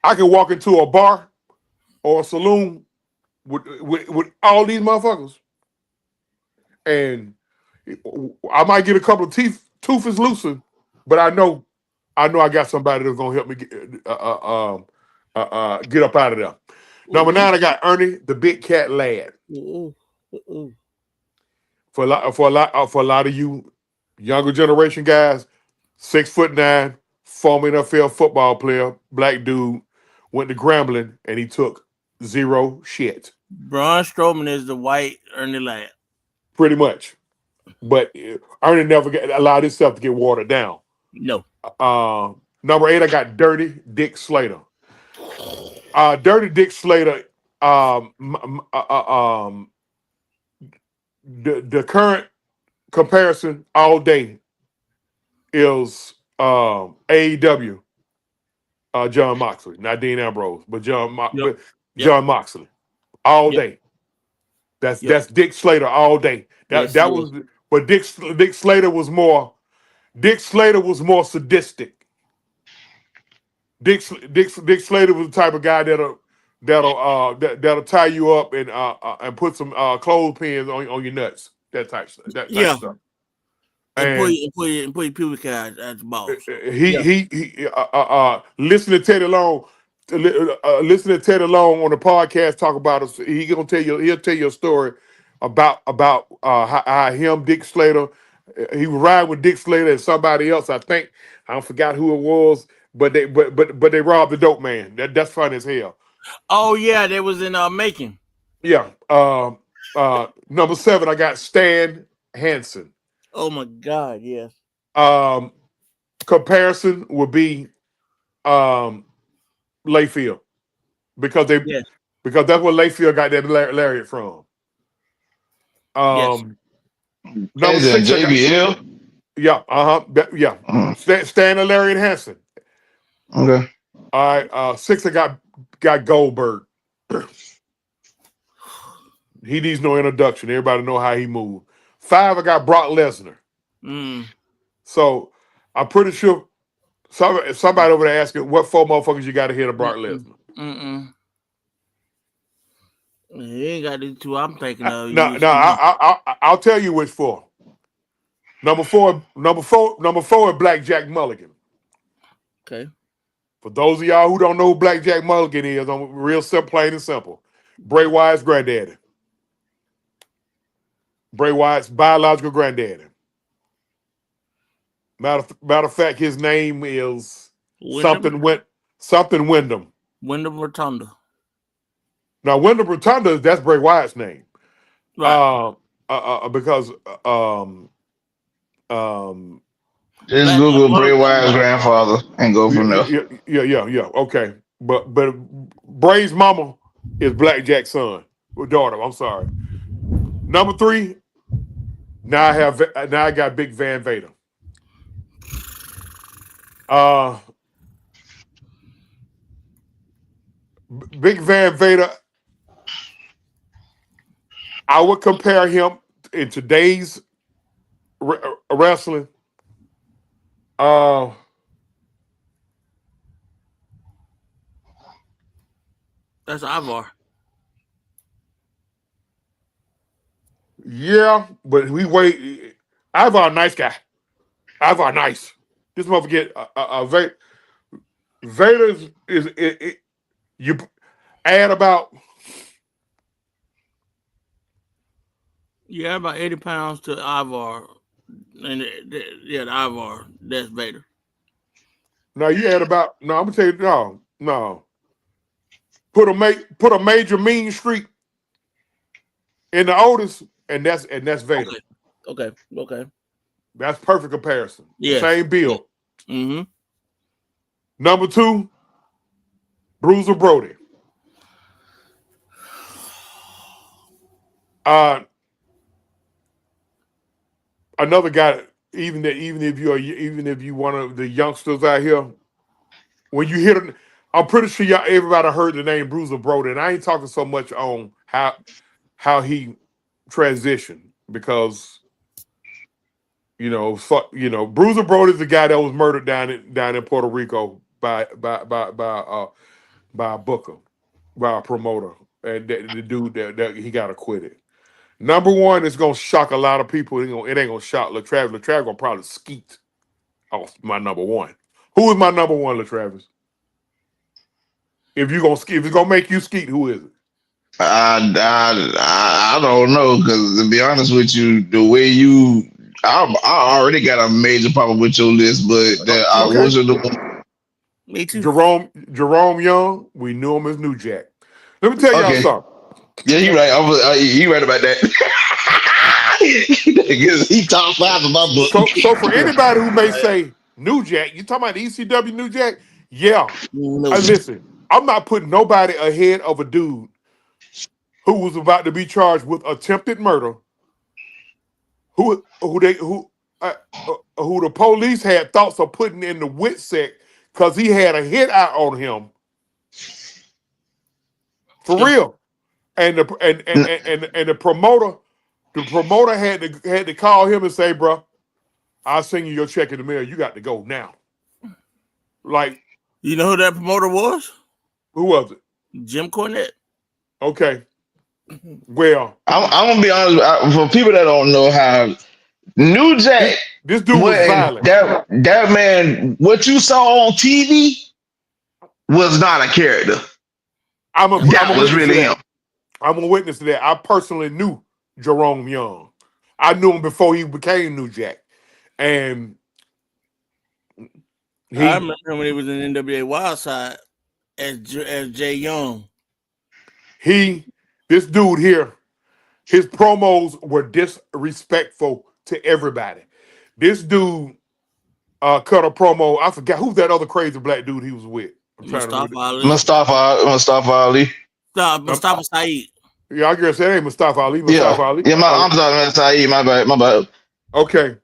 I can walk into a bar or a saloon with all these motherfuckers, and I might get a couple of tooth is loosened, but I know I got somebody that's gonna help me get up out of there. Number 9, I got Ernie the Big Cat Lad. For a lot of you younger generation guys, 6'9", former NFL football player, black dude, went to Grambling and he took 0 shit. Braun Strowman is the white Ernie Ladd. Pretty much. But Ernie never allowed himself to get watered down. No. Number 8, I got Dirty Dick Slater. Dirty Dick Slater, the current comparison all day is AEW John Moxley, not Dean Ambrose, but John Moxley all day. That's Dick Slater all day. That was, but Dick Slater was more sadistic. Dick Slater was the type of guy that'll tie you up and put some clothespins on your nuts. That type stuff. And put your pubic hair at the balls. Listen to Teddy Long. Listen to Teddy Long on the podcast talk about us. He'll tell you a story about how him, Dick Slater, he was riding with Dick Slater and somebody else. I think I forgot who it was, but they robbed the dope man. That's funny as hell. Oh yeah, they was in Macon. Yeah. Number 7, I got Stan Hansen. Oh my God, yes. Comparison would be Layfield because that's where Layfield got that lariat from. Number 6, JBL. Stan and Lariat Hansen. Okay. All right. 6, I got Goldberg. He needs no introduction. Everybody know how he moved. 5, I got Brock Lesnar. So I'm pretty sure somebody over there asking what 4 motherfuckers you got to hit a Brock Lesnar. You ain't got the two I'm thinking of. No, You no, I'll tell you which four. Number four is Black Jack Mulligan. okay? For those of y'all who don't know who Black Jack Mulligan is, I'm real simple, plain and simple. Bray Wyatt's granddaddy. Bray Wyatt's biological granddaddy. Matter of fact, his name is Wyndham something Wyndham. Rotunda. Now Wyndham Rotunda, that's Bray Wyatt's name. Right. Because Just Google Bray Wyatt's grandfather and go from there. yeah. Okay, but Bray's mama is Black Jack's son or daughter. I'm sorry. Number 3. Now I got Big Van Vader. Big Van Vader. I would compare him in today's wrestling. That's Ivar. Yeah, but we wait. Ivar, nice guy. Ivar, nice. This motherfucker, Vader is you add about. Yeah, about 80 pounds to Ivar, and the Ivar, that's Vader. Now you add about. No, I'm gonna tell you no. Put a major mean streak in the Otis, and that's Vader. Okay. That's perfect comparison. Yeah. Same build. Mm-hmm. Number 2, Bruiser Brody. Another guy. Even if you one of the youngsters out here, when you hit it, I'm pretty sure everybody heard the name Bruiser Brody, and I ain't talking so much on how he transitioned because Bruiser Brody is the guy that was murdered down in Puerto Rico by a booker, by a promoter, and the dude that he got acquitted. Number 1 is gonna shock a lot of people. It ain't gonna shock LaTravis. LaTravis gonna probably skeet off my number 1. Who is my number 1, LaTravis? If it's gonna make you skeet, who is it? I don't know, because to be honest with you, the way I already got a major problem with your list, but I wasn't the one. Me too. Jerome Young, we knew him as New Jack. Let me tell y'all something. Yeah, you're right. You right about that. He top 5 of my book. So for anybody who may say New Jack, you talking about the ECW New Jack? Yeah. No. Listen, I'm not putting nobody ahead of a dude who was about to be charged with attempted murder, who the police had thoughts of putting in the WITSEC because he had a hit out on him. For real. And the promoter had to call him and say, bro, I'll send you your check in the mail. You got to go now. Like, you know who that promoter was? Who was it? Jim Cornette. Okay. Well, I'm gonna be honest. For people that don't know how New Jack, this dude was violent. That man, what you saw on TV was not a character. That was really him. I'm a witness to that. I personally knew Jerome Young. I knew him before he became New Jack. And I remember him when he was in NWA Wildside as Jay Young. This dude here, his promos were disrespectful to everybody. This dude cut a promo. I forgot who's that other crazy black dude he was with. Mustafa Ali. Mustafa Saeed. Yeah, I guess that ain't Mustafa Ali. Ali. Yeah, I'm sorry, Saeed. My bad. Okay.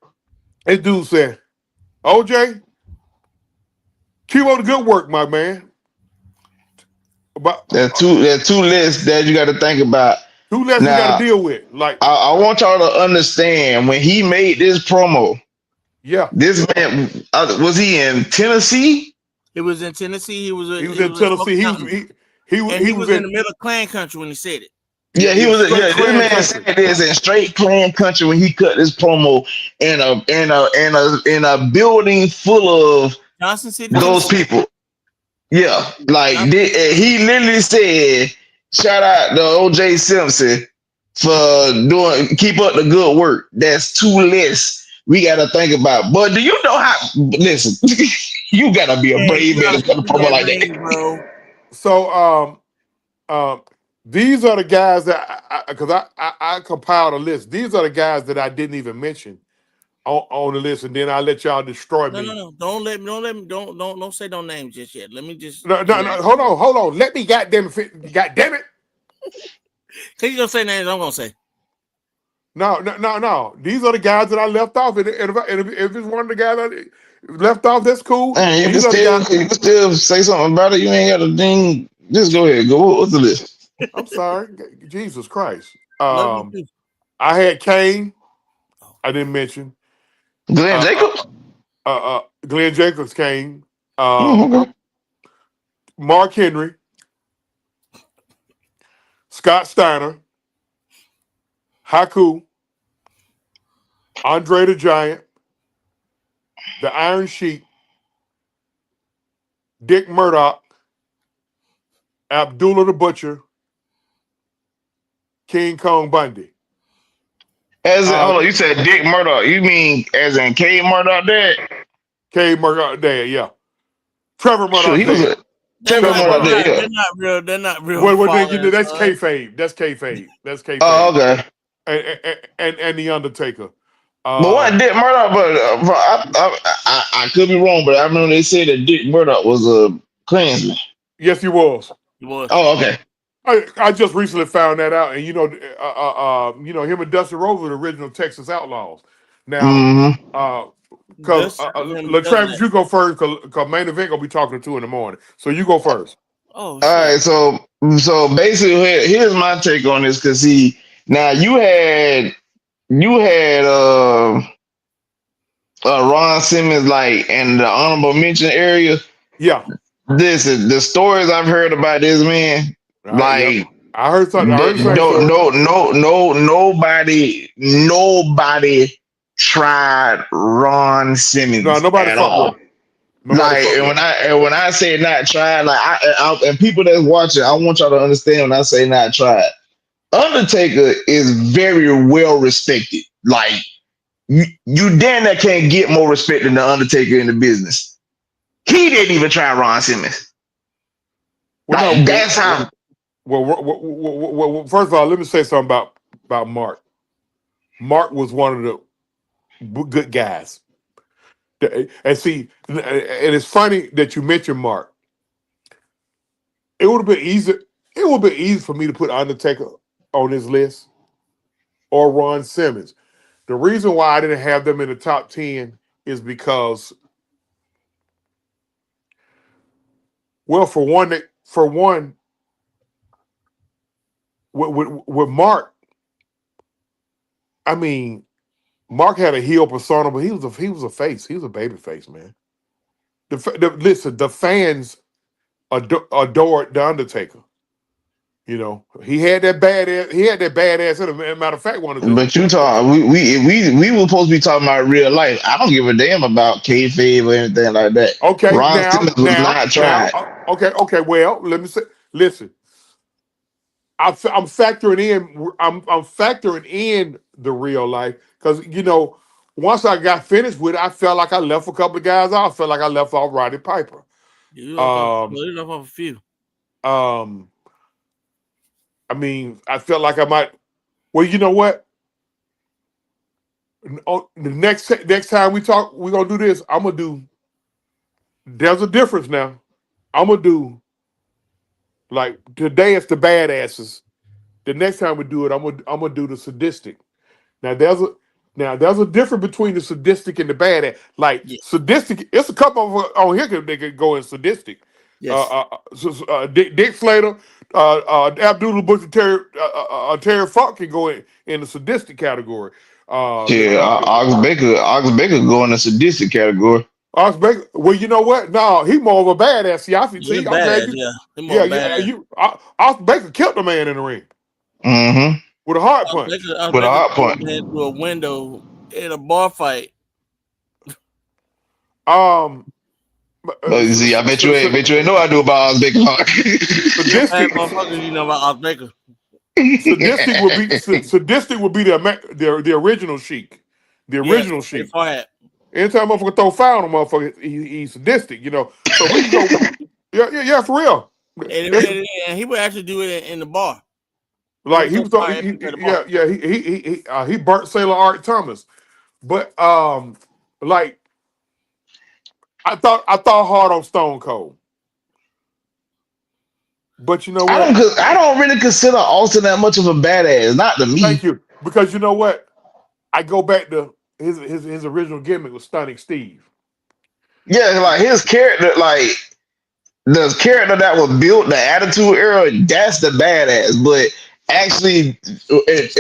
This dude said, OJ, keep up the good work, my man. But there are two lists that you got to think about. 2 lists you got to deal with. Like, I want y'all to understand when he made this promo. Yeah, this man was he in Tennessee? He was in Tennessee. He was in Tennessee. He was in the middle of Klan country when he said it. Yeah, he was. Straight Yeah, this clan man country. said this in straight clan country when he cut this promo in a building full of Johnson City, those Tennessee. people. Yeah, like Johnson City. he literally said, "Shout out to OJ Simpson for keep up the good work. That's two less we got to think about." But do you know how? Listen, you gotta be a Yeah, brave you man gotta to cut a keep promo that like ring, that. bro. So these are the guys that because I compiled a list. These are the guys that I didn't even mention on the list, and then I let y'all destroy me. No. Don't say no names just yet. Let me just No, do no, that. no. Hold on. Let me goddamn it. Goddamn it. Cause you gonna say names, I'm gonna say. No. These are the guys that I left off. And if it's one of the guys I left off, that's cool. Man, These are the guys. you can still say something about it. You ain't got a ding. Just go ahead. Go. What's the list? I'm sorry. Jesus Christ. Love you too. I had Kane. I didn't mention. Glenn Uh, Jacobs. Glenn Jacobs came. Okay. Mark Henry. Scott Steiner. Haku. Andre the Giant. The Iron Sheik. Dick Murdoch. Abdullah the Butcher. King Kong Bundy. As in, hold on, you said Dick Murdoch. You mean as in K Murdoch dad? K Murdoch dad, yeah. Trevor Sure, Murdoch's he was dad. a Trevor Murdoch dad. Yeah. They're not real Well, father and that's son. kayfabe. That's kayfabe. That's Oh, kayfabe. okay. And the Undertaker. But what Dick Murdoch? But I could be wrong, but I remember they said that Dick Murdoch was a Klansman. Yes, he was. He was. Oh, okay. I just recently found that out, and him and Dusty Rhodes were the original Texas Outlaws. Now, Mm-hmm. because Doesn't Travis, you go first, because main event gonna be talking to 2 in the morning, so you go first. Oh All shit. right. So basically, here's my take on this. Cause now you had Ron Simmons like in the honorable mention area. Yeah. This is the stories I've heard about this man. Like Yep. I heard something. I heard the same story. nobody tried Ron Simmons No, nobody at fucked with all. him. Nobody Like, fucked with him. when I say not tried, like and people that's watching, I want y'all to understand when I say not tried. Undertaker is very well respected. Like you damn that can't get more respect than the Undertaker in the business. He didn't even try Ron Simmons. Well, Like that's how. Well, first of all, let me say something about Mark. Mark was one of the good guys. And see, and it's funny that you mentioned Mark. It would have been easy. It would have been easy for me to put Undertaker on this list or Ron Simmons. The reason why I didn't have them in the top 10 is because, well, for one, with Mark, I mean, Mark had a heel persona, but he was a face. He was a baby face, man. Listen, the fans adored the Undertaker. You know, he had that badass. He had that badass in him. As a matter of fact, one of the. But you talk, we were supposed to be talking about real life. I don't give a damn about kayfabe or anything like that. Okay, Ron Simmons was not tried. Okay. Well, let me say. Listen, I'm factoring in. I'm factoring in the real life because once I got finished with it, I felt like I left a couple of guys off. I felt like I left off Roddy Piper. You left off a few. I mean, I felt like I might. Well, you know what? The next time we talk, we're gonna do this. I'm gonna do. There's a difference now. I'm gonna do. Like today, it's the badasses. The next time we do it, I'm gonna do the sadistic. Now there's a difference between the sadistic and the badass. Like sadistic, it's a couple of on here they could go in sadistic. Yes. Dick Slater, Abdullah Butcher, Terry Funk can go in the sadistic category. Ox Baker go in the sadistic category. Ox Baker, well, you know what? No, he more of a badass. See, I'm glad badass, you. yeah. He more badass. Ox Baker killed the man in the ring. Mm-hmm. with a hard punch. With a hot point. Through a window in a bar fight. Um, But you see, I bet you ain't know I do about Oz Bacon Hawk. You bad motherfuckers, you know about Oz Baker. Sadistic would be the original Sheik. The original Sheik. Anytime a motherfucker throw foul on a motherfucker, he's sadistic, you know. So we can go, yeah, for real. And he would actually do it in the bar. Like he was, he burnt Sailor Art Thomas, but like I thought hard on Stone Cold, but you know what? I don't really consider Austin that much of a badass. Not to me. Thank you, because you know what? I go back to his original gimmick was Stunning Steve. Yeah, like his character, like the character that was built, the Attitude Era, that's the badass. But actually,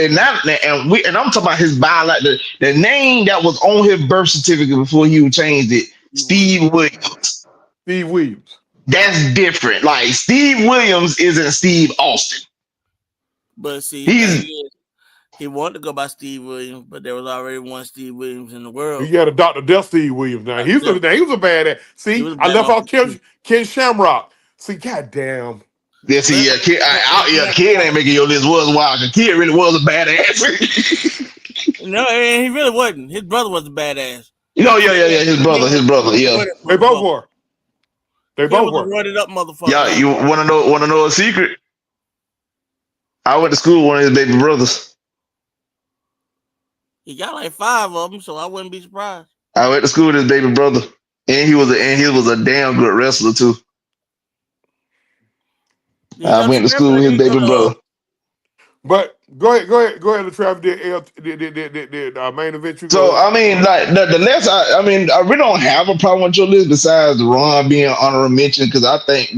and I'm talking about his bio, like the name that was on his birth certificate before he changed it, Steve Williams. Steve Williams. That's different. Like Steve Williams isn't Steve Austin. But see, he wanted to go by Steve Williams, but there was already one Steve Williams in the world. You got a Dr. Death Steve Williams now. He was a badass. See, I left off Ken Shamrock. See, goddamn. Yeah, see, Kid ain't making your list was wild. Kid really was a badass. No, he really wasn't. His brother was a badass. Yeah. His brother. Yeah, they both were. They both were. Run up, motherfucker. Yeah, you want to know a secret? I went to school with one of his baby brothers. He got like 5 of them, so I wouldn't be surprised. I went to school with his baby brother, and he was a damn good wrestler too. I went to school with his baby brother. But go ahead, Travis. The main event. So I mean, like the list. I mean, I really don't have a problem with your list besides Ron being honorable mention because I think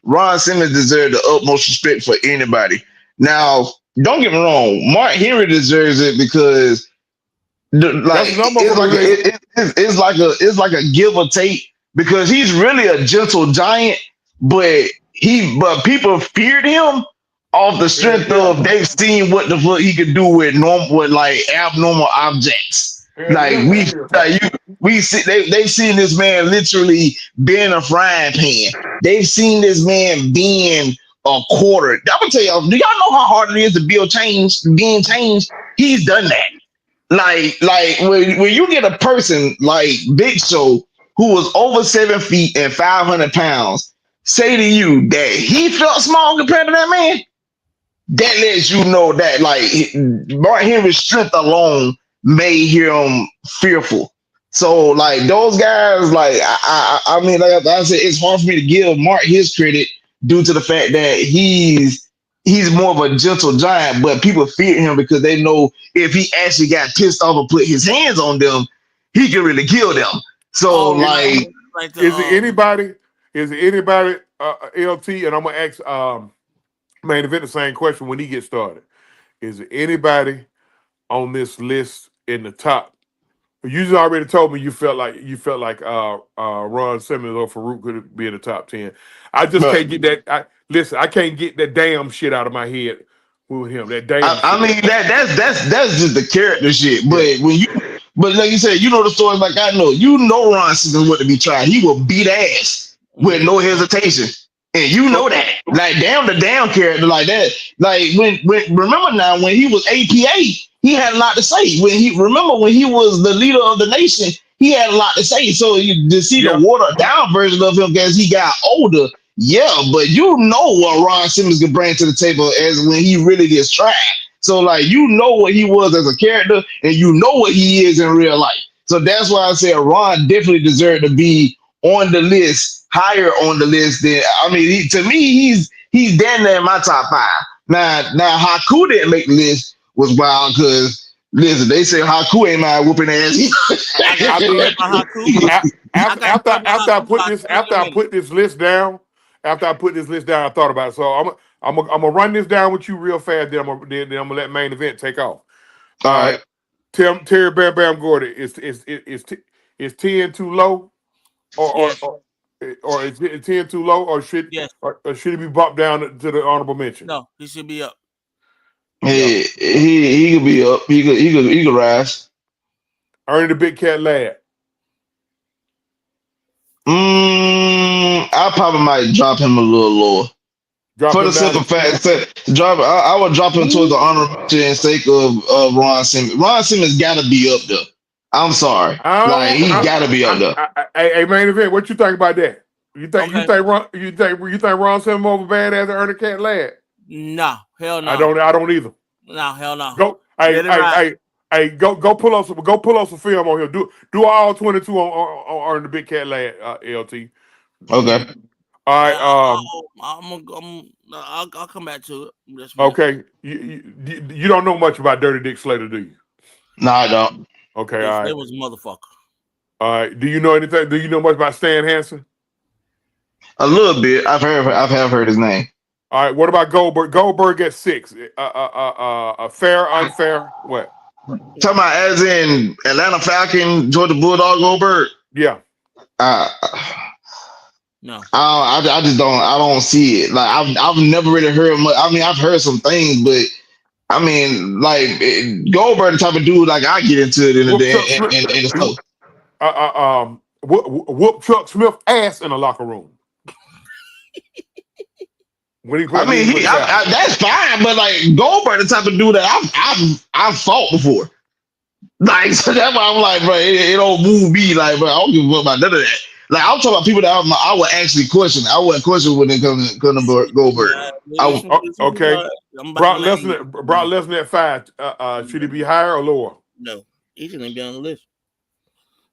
Ron Simmons deserved the utmost respect for anybody. Now, don't get me wrong, Mark Henry deserves it because it's like a give or take because he's really a gentle giant, but people feared him off the strength of they've seen what the fuck he could do with abnormal objects. They've seen this man literally being a frying pan. They've seen this man being a quarter. I'm gonna tell y'all, do y'all know how hard it is to being changed? He's done that. Like when you get a person like Big Show who was over 7 feet and 500 pounds say to you that he felt small compared to that man, that lets you know that Mark Henry's strength alone made him fearful. So like those guys, I mean, like I said, it's hard for me to give Mark his credit due to the fact that he's more of a gentle giant, but people fear him because they know if he actually got pissed off and put his hands on them, he can really kill them. So is it anybody? LT? And I'm gonna ask main event the same question when he gets started. Is there anybody on this list in the top? You just already told me you felt like Ron Simmons or Farouk could be in the top 10. I just can't get that. I can't get that damn shit out of my head with him. That damn. I mean that's just the character shit. But like you said, you know the story like I know. You know Ron Simmons what to be tried. He will beat ass with no hesitation. And you know that. Like the damn character like that. Like when remember now when he was APA, he had a lot to say. When he was the leader of the nation, he had a lot to say. So you see the watered down version of him as he got older. Yeah, but you know what Ron Simmons can bring to the table as when he really gets tried. So like you know what he was as a character, and you know what he is in real life. So that's why I said Ron definitely deserved to be on the list, higher on the list than to me he's damn near in my top 5. Now Haku didn't make the list was wild because listen, they say Haku ain't my whooping ass. After I put this list down, I thought about it. So I'm gonna run this down with you real fast. Then I'm gonna let main event take off. All right. Terry Bam Bam Gordy is 10 too low, or is it 10 too low, or should it be bumped down to the honorable mention? No, he should be up. He could be up. He could rise. Ernie the Big Cat Lad. I probably might drop him a little lower. Drop For the him down simple to fact that I would drop him towards the honorable mention sake of Ron Simmons. Ron Simmons got to be up there. I'm sorry, I like don't. he got to be up there. Hey, main event. What you think about that? You Okay. think Ron Simmons over badass than Ernie Cat Lad? No, hell no. I don't either. No, hell no. Go. Let it ride. Go pull up some film on here. Do all 22 on Ernie the Big Cat Lad. LT. Okay. All right. I'll come back to it. Just a minute. Okay. You don't know much about Dirty Dick Slater, do you? No, I don't. Okay. Yes, All right. It was a motherfucker. All right. Do you know anything? Do you know much about Stan Hansen? A little bit. I've heard his name. All right. What about Goldberg? Goldberg at 6. Fair, unfair. What? Talking about as in Atlanta Falcon, Georgia Bulldog, Goldberg. Yeah. No. I just don't. I don't see it. Like I've never really heard much. I mean, I've heard some things, but I mean, like Goldberg, the type of dude like I get into it in the day in the stuff. Whoop Chuck Smith ass in the locker room. When he I mean, that's fine, but like Goldberg, the type of dude that I've fought before. Like, so that's why I'm like, bro, it don't move me. Like, bro, I don't give a fuck about none of that. Like, I'm talking about people that I would actually question. I wouldn't question when it comes to Goldberg. Okay. Brock Lesnar at 5. Should he be higher or lower? No, he shouldn't be on the list.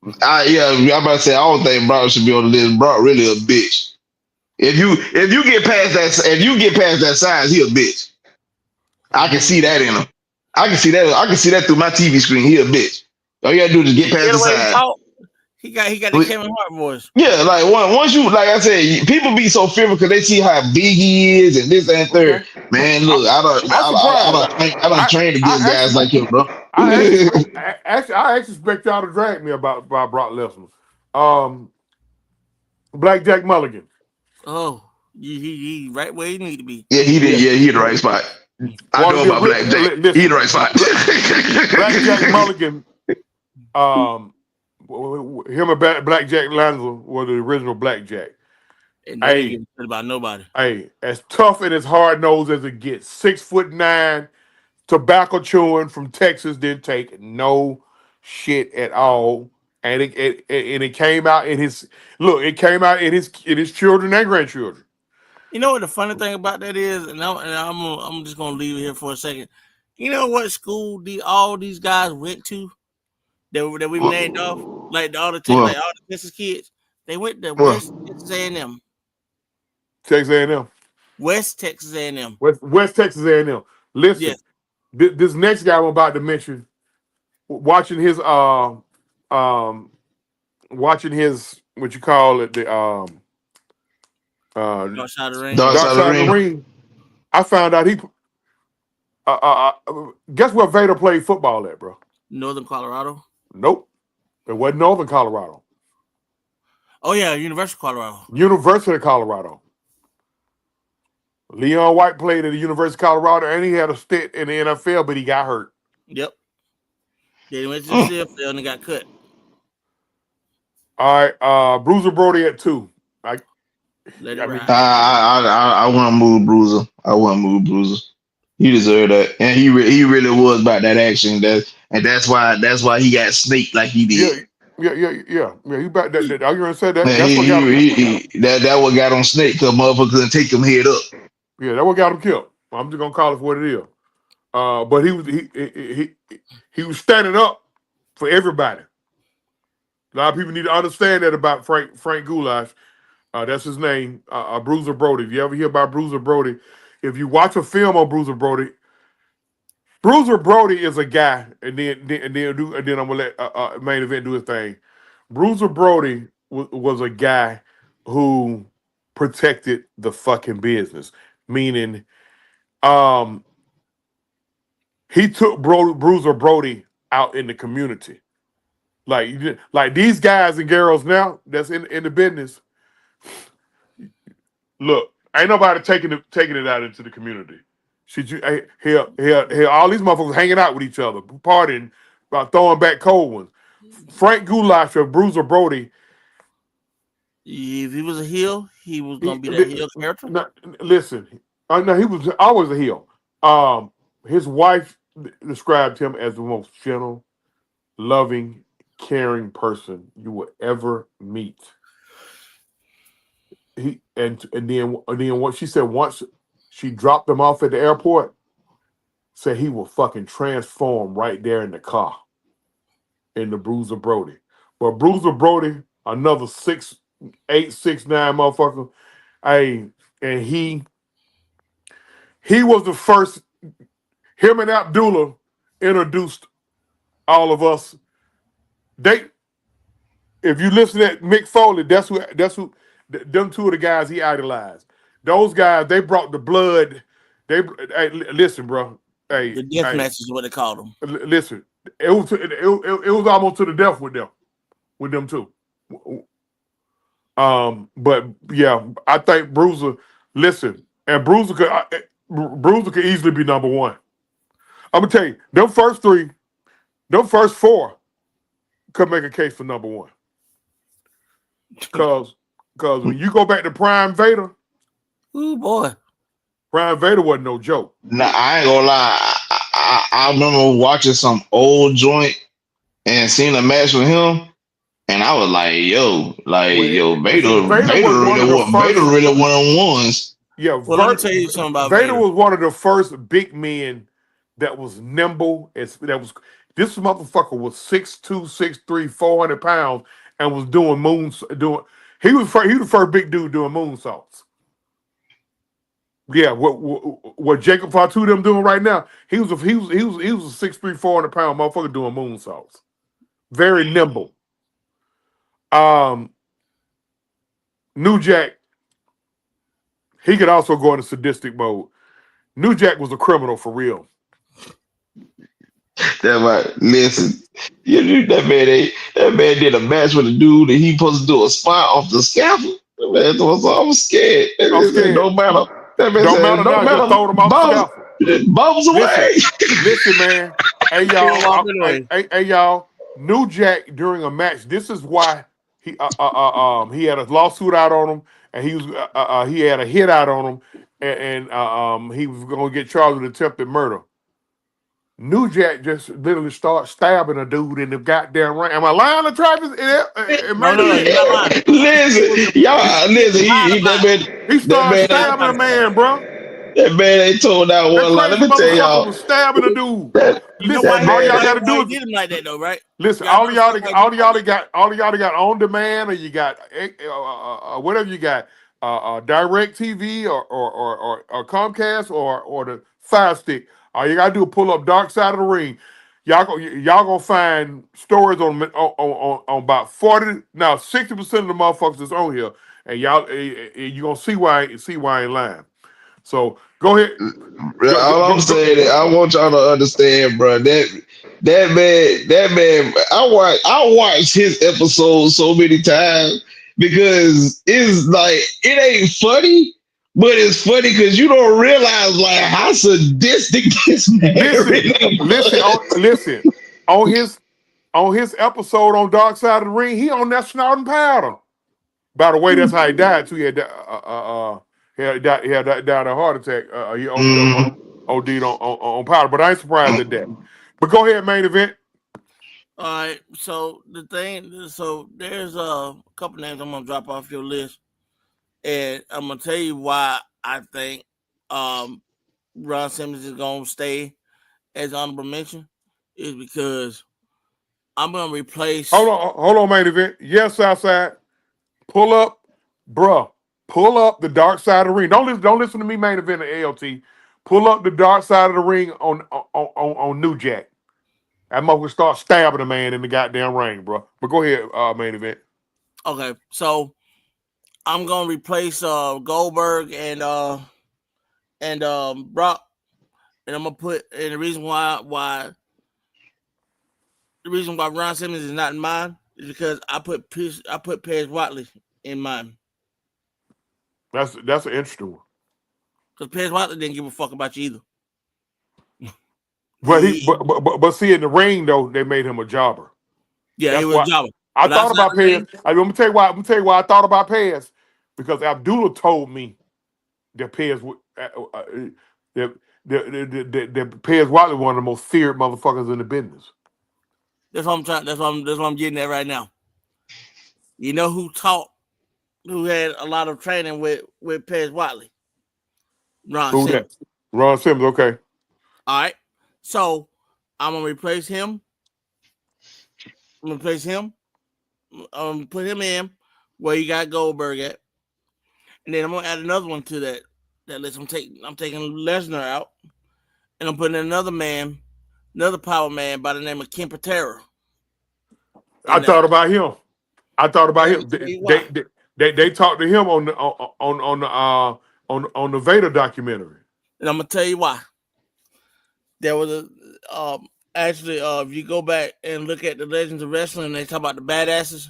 I'm about to say I don't think Brock should be on the list. Brock really a bitch. If you get past that size, he a bitch. I can see that in him. I can see that through my TV screen. He a bitch. All you gotta do is get past the size. He got the Kevin Hart voice. Yeah, like once you, like I said, people be so fearful because they see how big he is and this and third. Okay. Man, look, I don't train against guys like him, bro. I actually expect y'all to drag me about Brock Lesnar. Blackjack Mulligan. Oh, he right where he need to be. Yeah, he did. Yeah, he the right spot. I know about Blackjack. He the right spot. Blackjack Mulligan. Him and Blackjack Lanza were the original Blackjack. And they ain't getting about nobody. Hey, as tough and as hard nosed as it gets, 6'9", tobacco chewing from Texas, didn't take no shit at all. And it came out in his children and grandchildren. You know what the funny thing about that is, and I'm just gonna leave it here for a second. You know what school all these guys went to that we named off, like all the Texas kids. They went to West Texas A&M. Texas A&M. West Texas A&M. West Texas A&M. Listen, yes. This next guy I'm about to mention, watching his what you call it, the Dark Side of the Ring. Dark Side of the Ring. I found out he guess where Vader played football at, bro? Northern Colorado. Nope. It wasn't Northern Colorado. Oh yeah, University of Colorado. University of Colorado. Leon White played at the University of Colorado, and he had a stint in the NFL, but he got hurt. Yep. They went to the CFL and he got cut. All right, Bruiser Brody at 2. I want to move Bruiser. He deserved that, and he really was about that action. That's why he got snaked like he did. Yeah. He about that. Are you gonna say that? Man, that what got him snake because motherfucker couldn't take him head up. Yeah, that what got him killed. I'm just gonna call it for what it is. But he was standing up for everybody. A lot of people need to understand that about Frank Goulash. That's his name, Bruiser Brody. If you ever hear about Bruiser Brody, if you watch a film on Bruiser Brody is a guy, and then I'm gonna let main event do his thing. Bruiser Brody was a guy who protected the fucking business, meaning, he took Bruiser Brody out in the community, like these guys and girls now that's in the business. Look, ain't nobody taking it out into the community. All these motherfuckers hanging out with each other, partying, throwing back cold ones. Frank Goulash or Bruiser Brody. If he was a heel, he was gonna be that heel character. Listen, no, he was always a heel. His wife described him as the most gentle, loving, caring person you will ever meet. And then what she said once she dropped him off at the airport, said he will fucking transform right there in the car in the Bruiser Brody. But Bruiser Brody, another 6'8", 6'9" motherfucker. And he was the first. Him and Abdullah introduced all of us. If you listen to Mick Foley, that's who. Them two of the guys he idolized. Those guys, they brought the blood. Listen, bro. The death match is what they called them. Listen, it was almost to the death with them too. But yeah, I think Bruiser. Listen, and Bruiser could easily be number one. I'm gonna tell you, them first four could make a case for number one. Because when you go back to Prime Vader, ooh boy, Prime Vader wasn't no joke. Nah, I ain't gonna lie. I remember watching some old joint and seeing a match with him, and I was like, Vader really one of the ones. Yeah, well, let me tell you something about Vader. Was one of the first big men that was nimble. This motherfucker was 6'2", 6'3", 400 pounds, and was doing he was the first big dude doing moonsaults. Yeah, what Jacob Fatu them doing right now? He was a 6'3", 400 pound motherfucker doing moonsaults. Very nimble. New Jack, he could also go into sadistic mode. New Jack was a criminal for real. That right. Listen, that man did a match with a dude and he supposed to do a spot off the scaffold. Man, I was scared. No matter. That man said, no matter. Just throw them off the scaffold. Bubbles away. Listen, man. Hey, y'all. New Jack during a match. This is why he had a lawsuit out on him, and he had a hit out on him, and he was going to get charged with attempted murder. New Jack just literally started stabbing a dude in the goddamn ring. Am I lying, Travis? No, you're not lying. Listen, y'all, he started stabbing a man, bro. That man ain't told that one line. Let me tell y'all, was stabbing a dude. Listen, all y'all gotta do is did him like that, though, right? Listen, all of y'all got on demand, or you got whatever you got, Direct TV or Comcast or the Fire Stick. All you gotta do is pull up Dark Side of the Ring. Y'all gonna find stories on about 40, now 60% of the motherfuckers that's on here, and you gonna see why I ain't lying. So go ahead. I'm saying that I want y'all to understand, bro. That man. I watched his episodes so many times because it's like it ain't funny. But it's funny because you don't realize like how sadistic this man Listen. On his episode on Dark Side of the Ring, he on that snorting powder. By the way, that's how he died too. He had died of a heart attack. He OD'd on powder. But I ain't surprised at that. But go ahead, main event. All right. So there's a couple names I'm gonna drop off your list. And I'm gonna tell you why I think Ron Simmons is gonna stay as honorable mention is because I'm gonna replace. Hold on, main event. Yes, Southside. Pull up, bruh. Pull up the Dark Side of the Ring. Don't listen to me, main event at ALT. Pull up the Dark Side of the Ring on New Jack. That motherfucker start stabbing a man in the goddamn ring, bro. But go ahead, main event. Okay, so I'm gonna replace Goldberg and Brock, and I'm gonna put. And the reason why Ron Simmons is not in mine is because I put Paige Watley in mine. That's an interesting one. Because Paige Watley didn't give a fuck about you either. But see, in the ring though, they made him a jobber. Yeah, he That's was a why jobber. I But thought outside about the Pez. ring, I'm gonna tell you why. I'm gonna tell you why I thought about Pez, because Abdullah told me that Pez that that Pez Watley one of the most feared motherfuckers in the business. that's what I'm trying. That's what I'm getting at right now. You know who had a lot of training with Pez Watley? Ron Who that? Simmons. Ron Simmons. Okay. All right. So I'm gonna replace him. I'm gonna replace him. Put him in where you got Goldberg at, and then I'm gonna add another one to that list. I'm taking Lesnar out, and I'm putting another man, another power man by the name of Ken Patera I in there. thought about him. I thought about And I'm him. gonna tell you why. They talked to him on the Vader documentary. And I'm gonna tell you why. There was a actually if you go back and look at the Legends of Wrestling, and they talk about the badasses.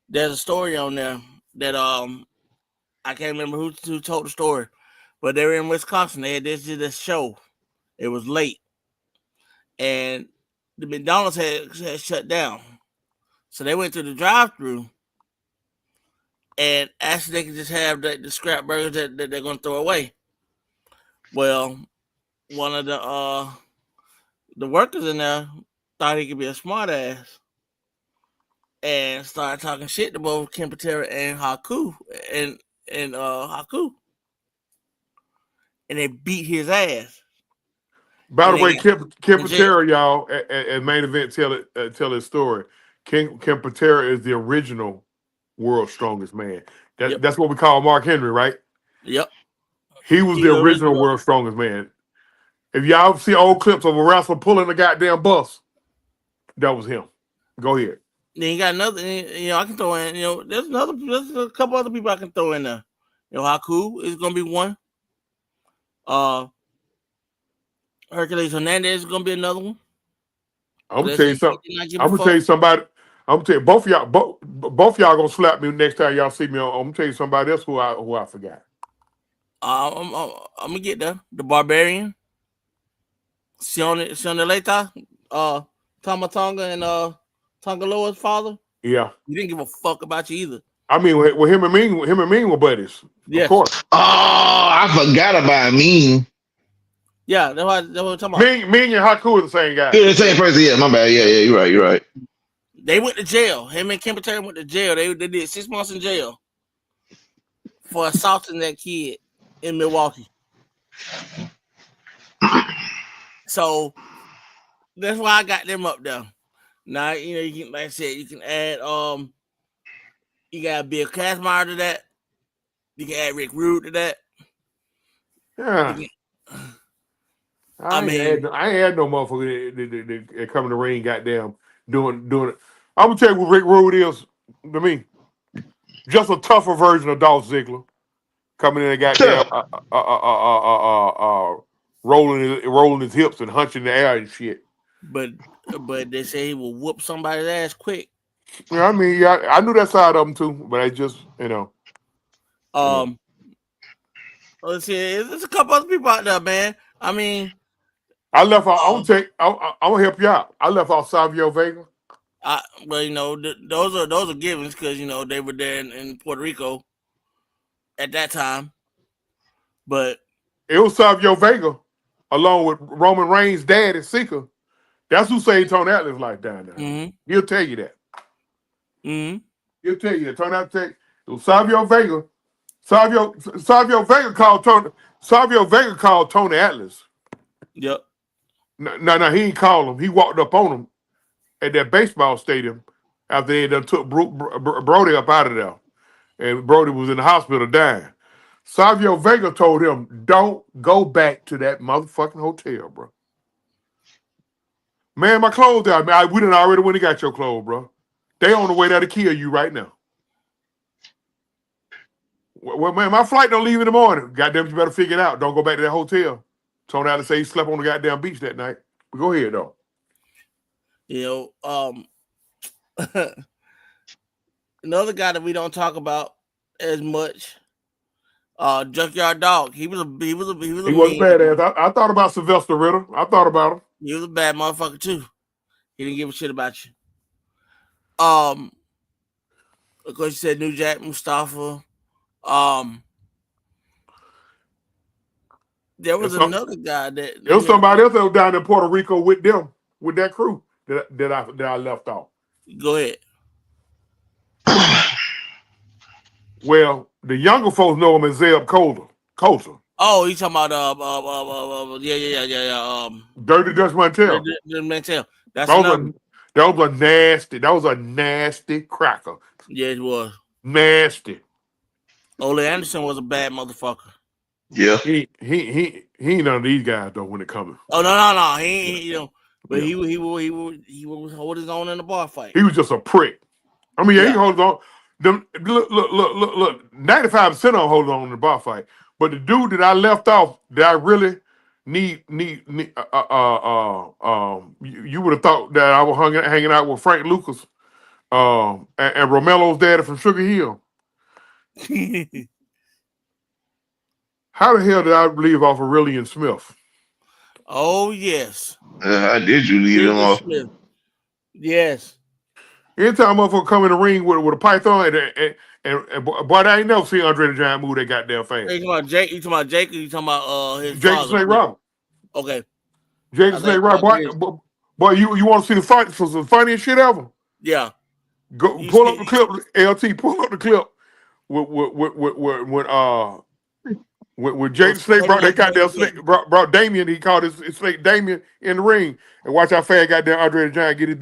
There's a story on there that I can't remember who told the story, but they were in Wisconsin. They had this show. It was late, and the McDonald's had shut down. So they went to the drive-through and asked if they could just have the scrap burgers that they're going to throw away. Well, one of the workers in there thought he could be a smart ass and started talking shit to both Ken Patera and Haku and Haku, and they beat his ass. By the And they way, got Kim in jail. Patera, y'all, at main event tell his story. Kim Patera is the original world's strongest man. Yep, That's what we call Mark Henry, right? yep. He was He's the the original original. world's strongest man. If y'all see old clips of a wrestler pulling the goddamn bus, that was him. Go ahead. Then you got another. I can throw in. There's a couple other people I can throw in there. Haku is gonna be one. Uh, Hercules Hernandez is gonna be another one. I'm gonna Let's tell say you he something. did not give a I'm gonna tell fuck. you somebody. I'm gonna tell you both y'all. Both y'all gonna slap me next time y'all see me. I'm gonna tell you somebody else who I forgot. I'm gonna get there. The Barbarian, Sione Leta, Tama Tonga, and Tonga Loa's father. Yeah. He didn't give a fuck about you either. I mean, with him and Mean were buddies, of Yes. course. Oh, I forgot about me. Yeah, that's what we're talking about. Mean and Haku are the same guy. Yeah, the same person. Yeah, my bad. Yeah, you're right. You're right. They went to jail. Him and Kim Patera went to jail. They did 6 months in jail for assaulting that kid in Milwaukee. So that's why I got them up there. Now you can, like I said, you can add you got Bill Kazmaier to that. You can add Rick Rude to that. Yeah. Can, I ain't had no motherfucker that come in the ring, goddamn, doing it. I'm gonna tell you what Rick Rude is to me. Just a tougher version of Dolph Ziggler, coming in and goddamn rolling his hips and hunching the air and shit. but they say he will whoop somebody's ass quick. Yeah, I mean, yeah, I knew that side of him too, but I just, Let's see, there's a couple other people out there, man. I mean, I left off. I'm gonna help you out. I left off Savio Vega. those are givens because they were there in Puerto Rico at that time. But It was Savio Vega, along with Roman Reigns' dad and Sika. That's who saved Tony Atlas' life down there. mm-hmm. He'll tell you that. Mm-hmm. He'll tell you that. Tony Atlas, it was Savio Vega. Savio Vega called Tony. Savio Vega called Tony Atlas. Yep. No, he didn't call him. He walked up on him at that baseball stadium after they done took Brody up out of there. And Brody was in the hospital dying. Savio Vega told him, don't go back to that motherfucking hotel, bro. Man, my clothes out. Man, we done already went and got your clothes, bro. They on the way there to kill you right now. Well, man, my flight don't leave in the morning. Goddamn, you better figure it out. Don't go back to that hotel. Tony Allen say he slept on the goddamn beach that night. But go ahead, though. Another guy that we don't talk about as much, Junkyard Dog. He was a He was mean. badass. I thought about Sylvester Ritter. I thought about him. He was a bad motherfucker too. He didn't give a shit about you. Of course, you said New Jack Mustafa. There was another guy that there was somebody else that was down in Puerto Rico with them, with that crew that I left off. Go ahead. Well, the younger folks know him as Zeb Coulter. Oh, you talking about yeah. Dirty Dutch Mantel. Mantel. That was a nasty cracker. Yeah, it was nasty. Ole Anderson was a bad motherfucker. Yeah, he ain't none of these guys though when it comes. Oh no, he but yeah. he was holding his own in the bar fight. He was just a prick. I mean, he holds on. Them look. 95% on holding on in the bar fight. But the dude that I left off that I really need you would have thought that I was hanging out with Frank Lucas and Romelo's daddy from Sugar Hill. How the hell did I leave off Aurelian Smith? Oh yes. How did you leave him off? Smith. Yes. Anytime a motherfucker come in the ring with a python and boy, I ain't never seen Andre the Giant move that goddamn fast. You talking about Jake? You talking about Jake? Or you talking about his Jake father? Snake Robert. Okay. Jake Snake Robert. Boy, you want to see the funniest shit ever? Yeah. Go pull up the clip, LT. Pull up the clip when Jake Snake brought that goddamn snake, brought Damien. He called his snake Damien in the ring, and watch how fast goddamn Andre the Giant get his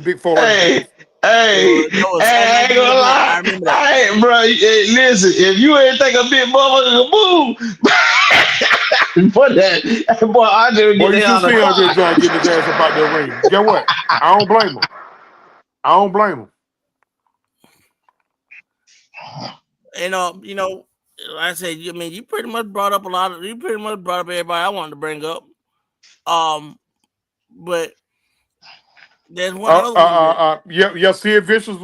big forearm. Hey, I ain't gonna lie. Hey, bro, listen, if you ain't think a big motherfucker move, boy, Andre would get on the see Andre the Giant getting his ass up out that ring. Guess what? I don't blame him. And like I said, I mean, you pretty much brought up everybody I wanted to bring up. But there's one other one. Sid Vicious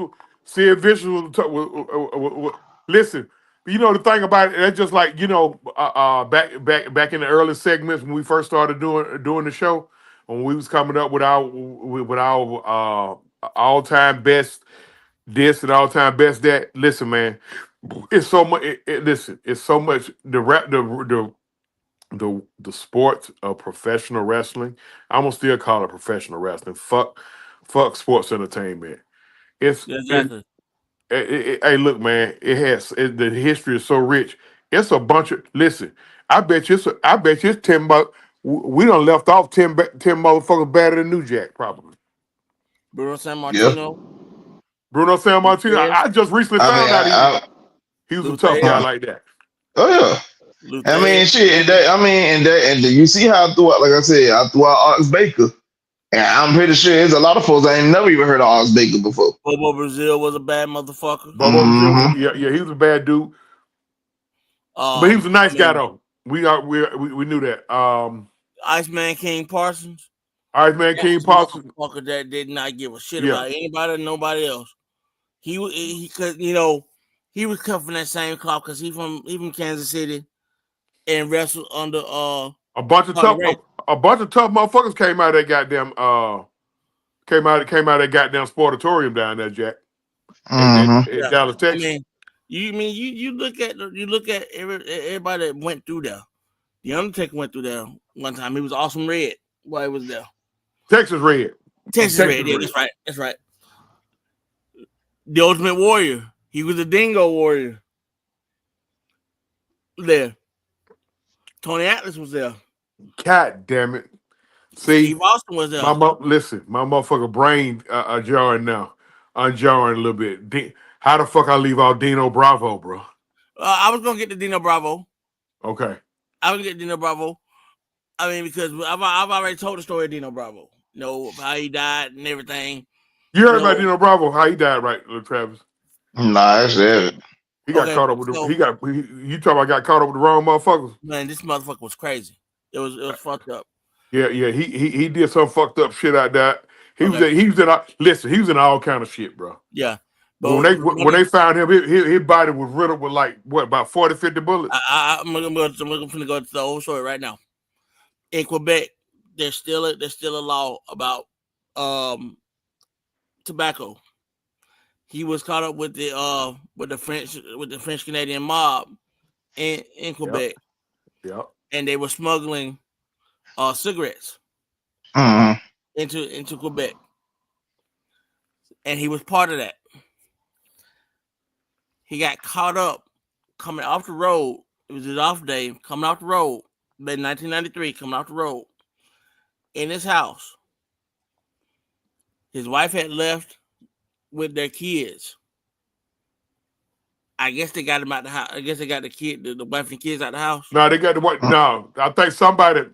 was listen. You know the thing about it, that's just like back in the early segments when we first started doing the show, when we was coming up with our all time best this and all time best that. Listen, man. It's so much. It's so much. The sport of professional wrestling. I'm gonna still call it professional wrestling. Fuck sports entertainment. It's exactly. Hey, look, man. The history is so rich. It's a bunch of. Listen, I bet you it's 10. But we done left off 10 motherfuckers better than New Jack probably. Bruno Sammartino. Yeah. Bruno Sammartino. I just recently found out he was a tough guy like that. Oh yeah. I mean, shit. And you see how throughout, like I said, Ox Baker, and I'm pretty sure there's a lot of folks I ain't never even heard of Ox Baker before. Bobo Brazil was a bad motherfucker. Brazil, yeah, he was a bad dude. But he was a nice guy though. We knew that. Iceman King Parsons. Motherfucker that did not give a shit about anybody or nobody else. He was cut from that same cloth because he from Kansas City and wrestled under a bunch of tough motherfuckers came out of that goddamn sportatorium down there, Jack. In Dallas, Texas. I mean, you look at everybody that went through there. The Undertaker went through there one time. He was Awesome Red while he was there. Texas Red. Yeah, that's right. The Ultimate Warrior. He was a Dingo Warrior. There. Tony Atlas was there. God damn it. See, Steve Austin was there. My motherfucker brain jarring now. Unjarring a little bit. How the fuck I leave out Dino Bravo, bro? I was going to get to Dino Bravo. Okay. I was going to get Dino Bravo. I mean, because I've already told the story of Dino Bravo. You know, how he died and everything. You heard about Dino Bravo? How he died, right, Travis? Nah, that's it. He got caught up with you talking about got caught up with the wrong motherfuckers? Man, this motherfucker was crazy. It was fucked up. Yeah. He did some fucked up shit out there. He was in all kind of shit, bro. Yeah. But when they found him, his body was riddled with like what, about 40, 50 bullets. I'm gonna go to the old story right now. In Quebec, there's still a law about tobacco. He was caught up with the French Canadian mob in Quebec. Yep. And they were smuggling cigarettes into Quebec. And he was part of that. He got caught up coming off the road. It was his off day, coming off the road. In 1993, coming off the road. In his house. His wife had left with their kids. I guess they got him out the house. I guess they got the wife and kids out the house. No, they got the what? No, I think somebody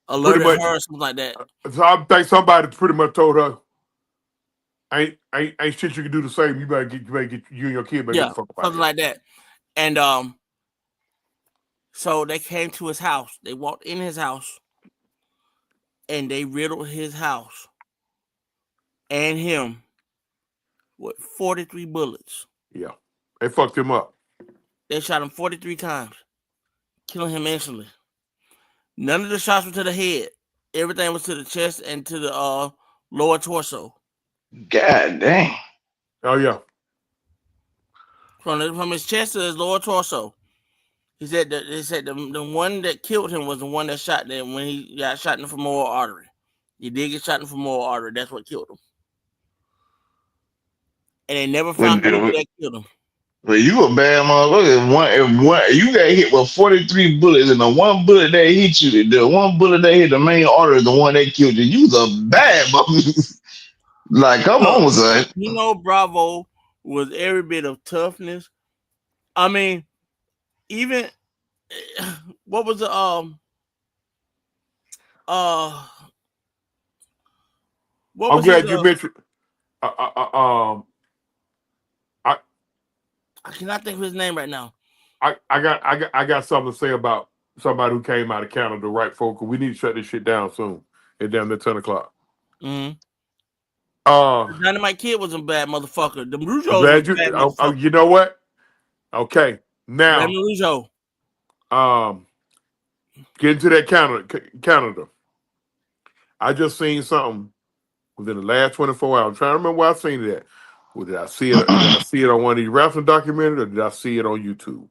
alerted her or something like that. So I think somebody pretty much told her, ain't shit you can do the same. You better get you and your kid better get the fuck out something like that. And so they came to his house. They walked in his house, and they riddled his house and him with 43 bullets. Yeah, they fucked him up. They shot him 43 times, killing him instantly. None of the shots were to the head. Everything was to the chest and to the lower torso. God dang. Oh yeah. From his chest to his lower torso. They said the one that killed him was the one that shot them when he got shot in the femoral artery. He did get shot in the femoral artery. That's what killed him. And they never found who that killed him. But you a bad motherfucker. If one you got hit with 43 bullets, and the one bullet that hit you, the one bullet that hit the main artery, the one that killed you, you was a bad motherfucker. Like, come on, son. You know, Bravo was every bit of toughness. I mean, even what was the what was I'm glad you mentioned. I cannot think of his name right now. I got something to say about somebody who came out of Canada, right, folks? We need to shut this shit down soon. It's down to 10 o'clock. Mm-hmm. Dynamite Kid was a bad motherfucker. The Rougeau was a bad motherfucker. You know what? Okay, now Rougeau. Get into that Canada. I just seen something within the last 24 hours. I'm trying to remember where I seen it at. Well, did I see it? Did I see it on one of these wrestling documentaries, or did I see it on YouTube?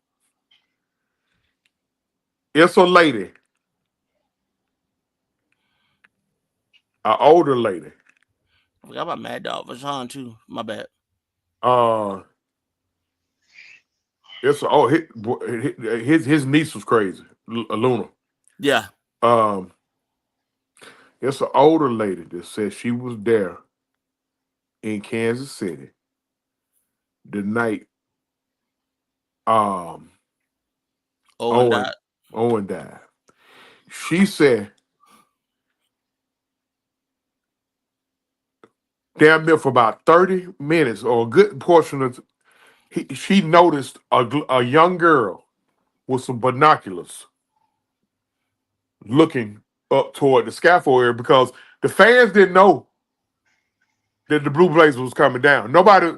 It's a lady, an older lady. I forgot about Mad Dog Vachon too. My bad. It's his niece was crazy, Luna. Yeah. It's an older lady that said she was there in Kansas City the night Owen died. She said damn near for about 30 minutes or a good portion of she noticed a young girl with some binoculars looking up toward the scaffold area because the fans didn't know that the Blue Blazer was coming down. Nobody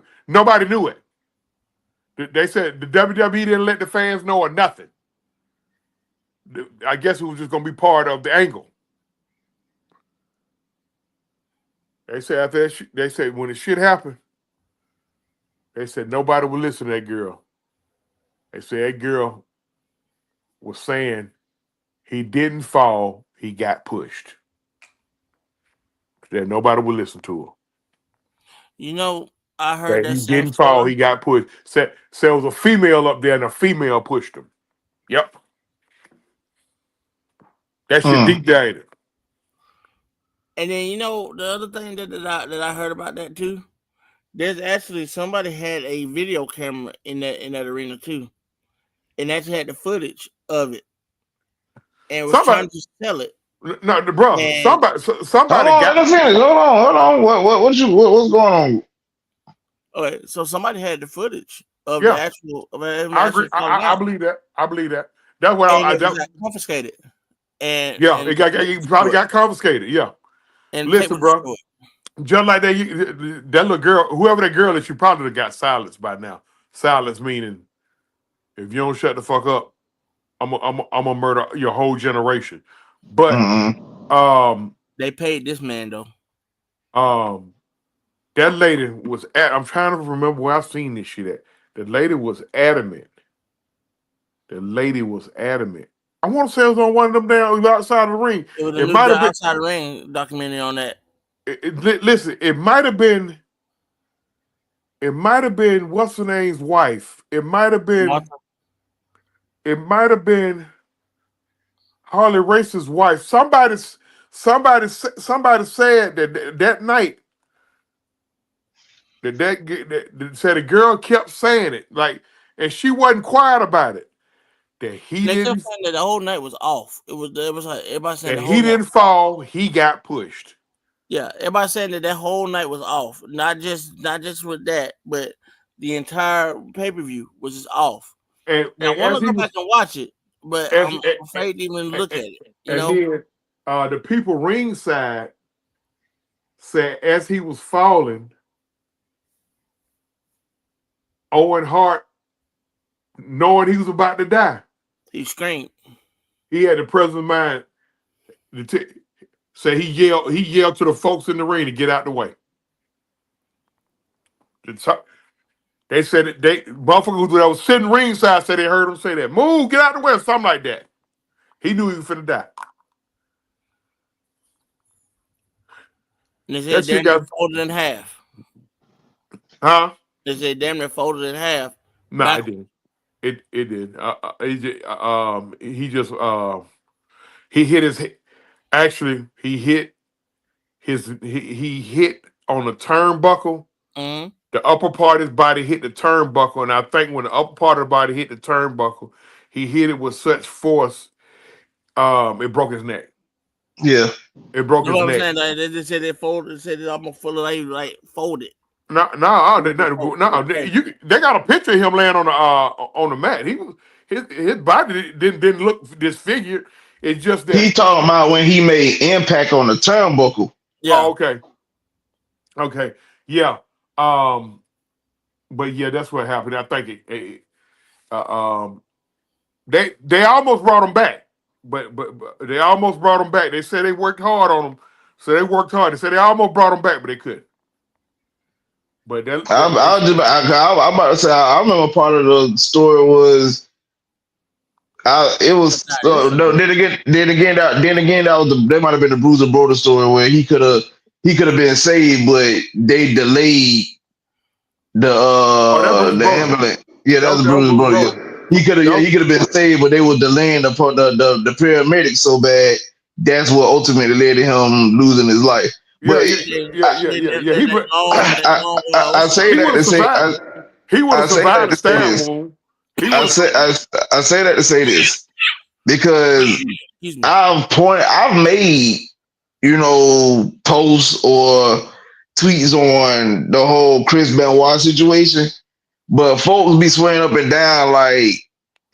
knew it. They said the WWE didn't let the fans know or nothing. I guess it was just going to be part of the angle. They said after that, they said when the shit happened, they said nobody would listen to that girl. They said that girl was saying he didn't fall, he got pushed. That nobody would listen to her. You know, I heard that he didn't fall, he got pushed. Said there was a female up there and a female pushed him. Yep. That shit deep dated. And then, you know, the other thing that I heard about that too, there's actually somebody had a video camera in that arena too, and actually had the footage of it, and was trying to sell it. No, bro, somebody hold on. What's going on? Okay, so somebody had the footage of the actual. I agree. I believe that. I believe that. That's what I got confiscated. And it probably got confiscated. Yeah. And listen, bro. Just like that little girl, whoever that girl is, she probably done got silenced by now. Silence meaning if you don't shut the fuck up, I'm gonna murder your whole generation. But um They paid this man though. um that lady was I'm trying to remember where I've seen this shit at. The lady was adamant. The lady was adamant. I want to say it was on one of them down outside of the ring. It was a It new might have been. outside the ring documentary on that. Listen, it might have been. It might have been what's her name's wife. It might have been. Martha. It might have been Harley Race's wife. Somebody said that night that said the girl kept saying it like, and she wasn't quiet about it. That he They kept didn't. saying that the whole night was off. It was like everybody saying That the whole he night. didn't fall. He got pushed. Yeah, everybody saying that whole night was off. Not just with that, but the entire pay-per-view was just off. And I want to go back and watch it, but as, I'm afraid to even look at it. You and know, then the people ringside said as he was falling, Owen Hart, knowing he was about to die, he screamed. he had the presence of mind to say he yelled to the folks in the ring to get out the way. They said that motherfuckers that was sitting ringside said they heard him say that. Move, get out the way, or something like that. He knew he was finna die. And they said damn near folded in half. Huh? They said damn near folded in half. No, it didn't. It didn't. He hit his. Actually, he hit on the turnbuckle. Mm-hmm. The upper part of his body hit the turnbuckle, and I think when the upper part of the body hit the turnbuckle, he hit it with such force, it broke his neck. Yeah, it broke his neck. Saying, like, they just said they folded. They said it almost full of like folded. No. They got a picture of him laying on the mat. He was his body didn't look disfigured. It's just that he talking about when he made impact on the turnbuckle. Yeah. Oh, okay. Yeah. But yeah, that's what happened. I think they almost brought him back, but they almost brought him back. They said they worked hard on him, so they worked hard. They said they almost brought him back, but they couldn't. But I'm about to say I remember part of the story was it was then again that was that might have been the Bruiser Brother story where he could have been saved, but they delayed the ambulance. Yeah, that was Bruiser Brother. Yeah. He could have been saved, but they were delaying the paramedics so bad. That's what ultimately led to him losing his life. Yeah. I say that to say he would have survived the stab wound. I say that to say this because I've made posts or tweets on the whole Chris Benoit situation, but folks be swearing up and down like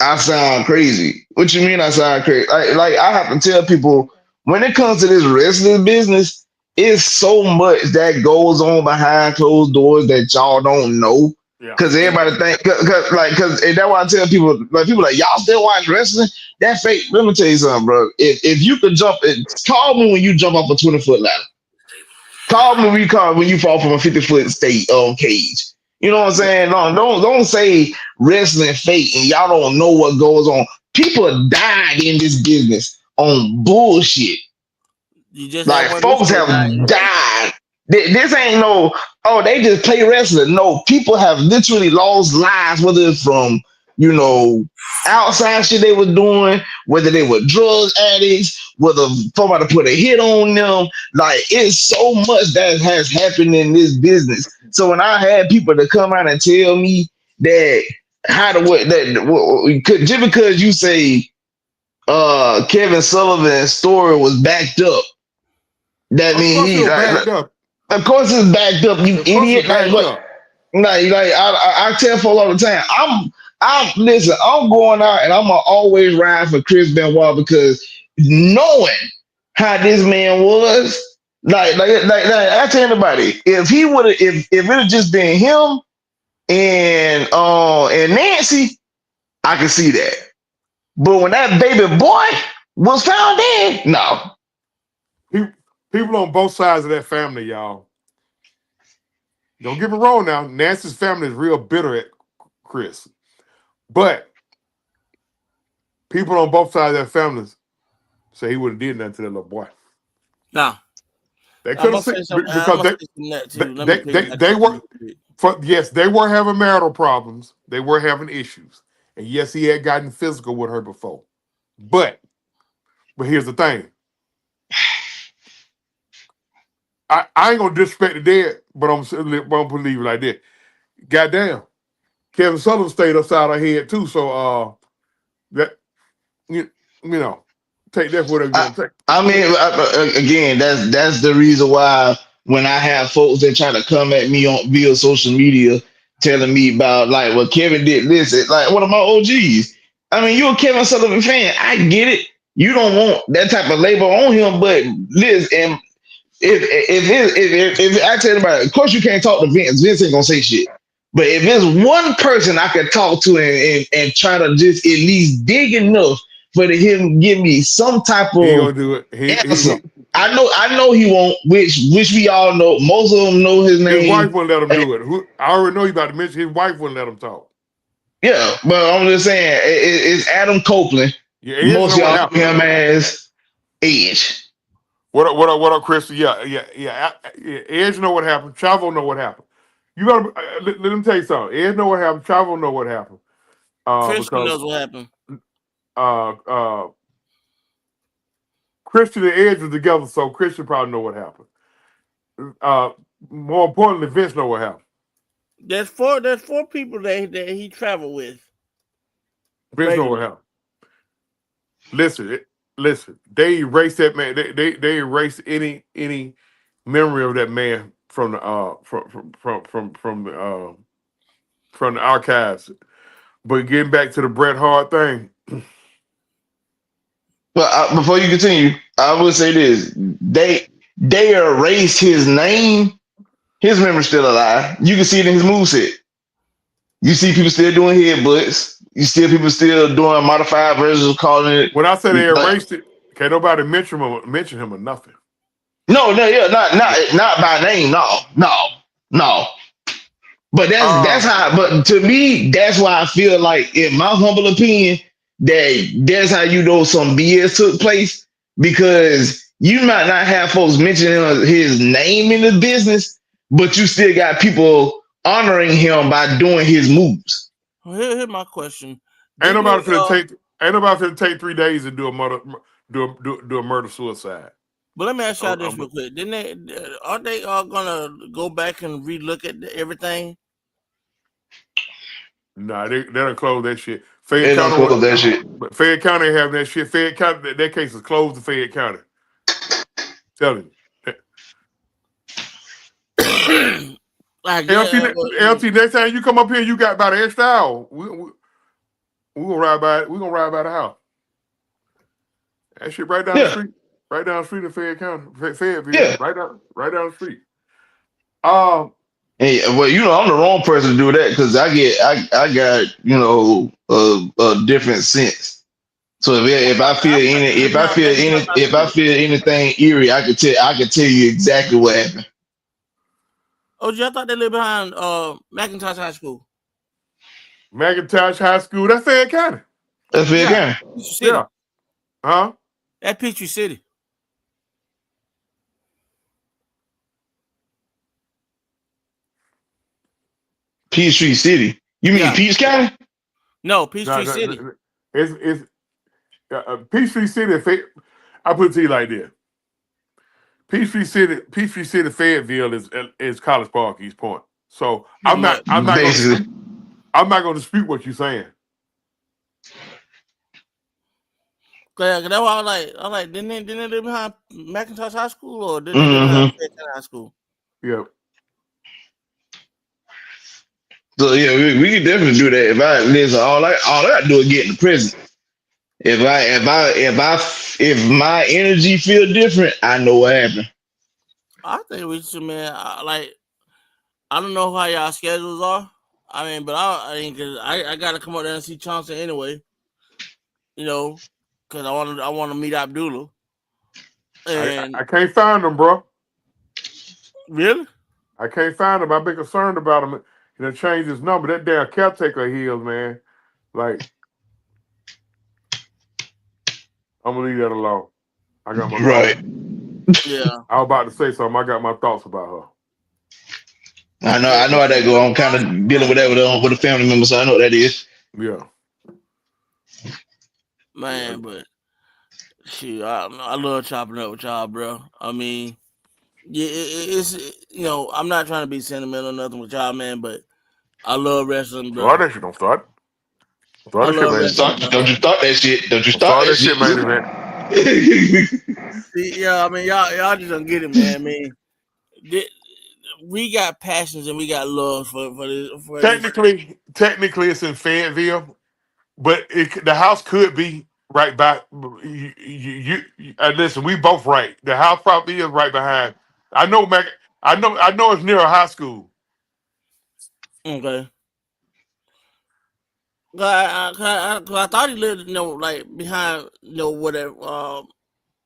I sound crazy. What you mean I sound crazy? Like I have to tell people when it comes to this wrestling business, it's so much that goes on behind closed doors that y'all don't know. Because everybody think, because that's why I tell people, people like, y'all still watch wrestling? That fake. Let me tell you something, bro. If you could jump, call me when you jump off a 20-foot ladder. Call me when you fall from a 50-foot cage. You know what I'm saying? No, don't say wrestling fake and y'all don't know what goes on. People died in this business on bullshit. Folks have died. This ain't no, they just play wrestling. No, people have literally lost lives, whether it's from, outside shit they were doing, whether they were drug addicts, whether somebody put a hit on them. Like, it's so much that has happened in this business. So when I had people to come out and tell me that just because you say Kevin Sullivan's story was backed up, that means he's backed up. Of course it's backed up, you idiot. I tell folks all the time, I'm going out and I'm gonna always ride for Chris Benoit because knowing how this man was, I tell anybody, if he would have, if it had just been him and Nancy, I could see that. But when that baby boy was found dead, no. People on both sides of that family, y'all. Don't get me wrong now. Nancy's family is real bitter at Chris. But people on both sides of that family say he wouldn't did nothing to that little boy. No. They could have seen because they were yes, they were having marital problems. They were having issues. And yes, he had gotten physical with her before. But here's the thing. I ain't gonna disrespect the dead, but I'm gonna leave it like that. Goddamn. Kevin Sullivan stayed upside her head too, so that you know, take that for whatever you want to take. I mean, again, that's the reason why when I have folks that try to come at me on via social media telling me about like what Kevin did this, like one of my OGs. I mean, you're a Kevin Sullivan fan. I get it. You don't want that type of labor on him, but Liz, and if I tell anybody, of course you can't talk to Vince. Vince ain't gonna say shit. But if there's one person I could talk to and try to just at least dig enough for him give me some type of he gonna do it. He I know he won't, which we all know. Most of them know his name. His wife wouldn't let him do it. I already know you about to mention his wife wouldn't let him talk. Yeah, but I'm just saying it's Adam Copeland. Yeah, most of y'all know him as Edge. What up, Chris? Yeah. Edge know what happened. Chavo know what happened. You gotta let him tell you something. Edge know what happened. Chavo know what happened. Christian knows what happened. Christian and Edge were together, so Christian probably know what happened. More importantly, Vince know what happened. There's four people that he traveled with. Vince know what happened. Listen. They erased that man. They erased any memory of that man from the from the archives. But getting back to the Bret Hart thing. Well, before you continue, I would say this: they erased his name. His memory's still alive. You can see it in his moveset. You see people still doing headbutts. You see people still doing modified versions of calling it. When I say they erased it, can't nobody mention him or nothing. No, yeah, not by name. No. But that's how. But to me, that's why I feel like, in my humble opinion, that's how you know some BS took place, because you might not have folks mentioning his name in the business, but you still got honoring him by doing his moves. Well, here's my question. Ain't nobody finna take 3 days to do a murder suicide. But let me ask y'all this real quick. Are they all gonna go back and relook at everything? Nah, they don't close that shit. They don't close that shit. But Fayette County having that shit. Fayette County, that case is closed to Fayette County. Tell you. LT, next time you come up here, you got about an extra hour. We gonna ride by the house. That shit right down the street. Right down the street in Fayette County. Fayetteville. Yeah. Right down the street. Hey, well, I'm the wrong person to do that, because I got a different sense. So if I feel anything eerie, I could tell you exactly what happened. Oh, I thought they lived behind McIntosh High School. McIntosh High School, that's Fayette County. That's Fayette County. Yeah. Huh? That's Peachtree City. Peachtree City. You mean Peach County? No, Peachtree City. It's Peachtree City. I put it to you like this: Peachtree City, Fayetteville is College Park, East Point. So I'm not going to dispute what you're saying. That's why I like. Didn't they live behind McIntosh High School, or didn't they live behind Fayette County High School? Yeah. So yeah, we can definitely do that. All I gotta do is get in the prison. If my energy feel different, I know what happened. I think we should, man. I don't know how y'all schedules are. I mean, but cause I gotta come up there and see Chauncey anyway. You know, cause I want to meet Abdullah. And I can't find him, bro. really, I can't find him. I've been concerned about him. You know, changed his number. That damn caretaker heels, man. Like, I'm gonna leave that alone. I got my Right. yeah. I was about to say something. I got my thoughts about her. I know how that go. I'm kind of dealing with that with a family member, so I know what that is. Yeah. Man, but shoot, I love chopping up with y'all, bro. I mean, yeah, it's I'm not trying to be sentimental or nothing with y'all, man, but I love wrestling, bro. Start that shit. Don't start. Start I that shit, love man. wrestling, bro. Don't you start that shit. Don't you Don't start start that that shit, man. Event. See, yeah, I mean, y'all just don't get it, man. I mean, we got passions and we got love for this. Technically, it's in Fayetteville, but the house could be right by. Listen, we both right. The house probably is right behind. I know, Mac. I know it's near a high school. Okay. I thought he lived, like behind, whatever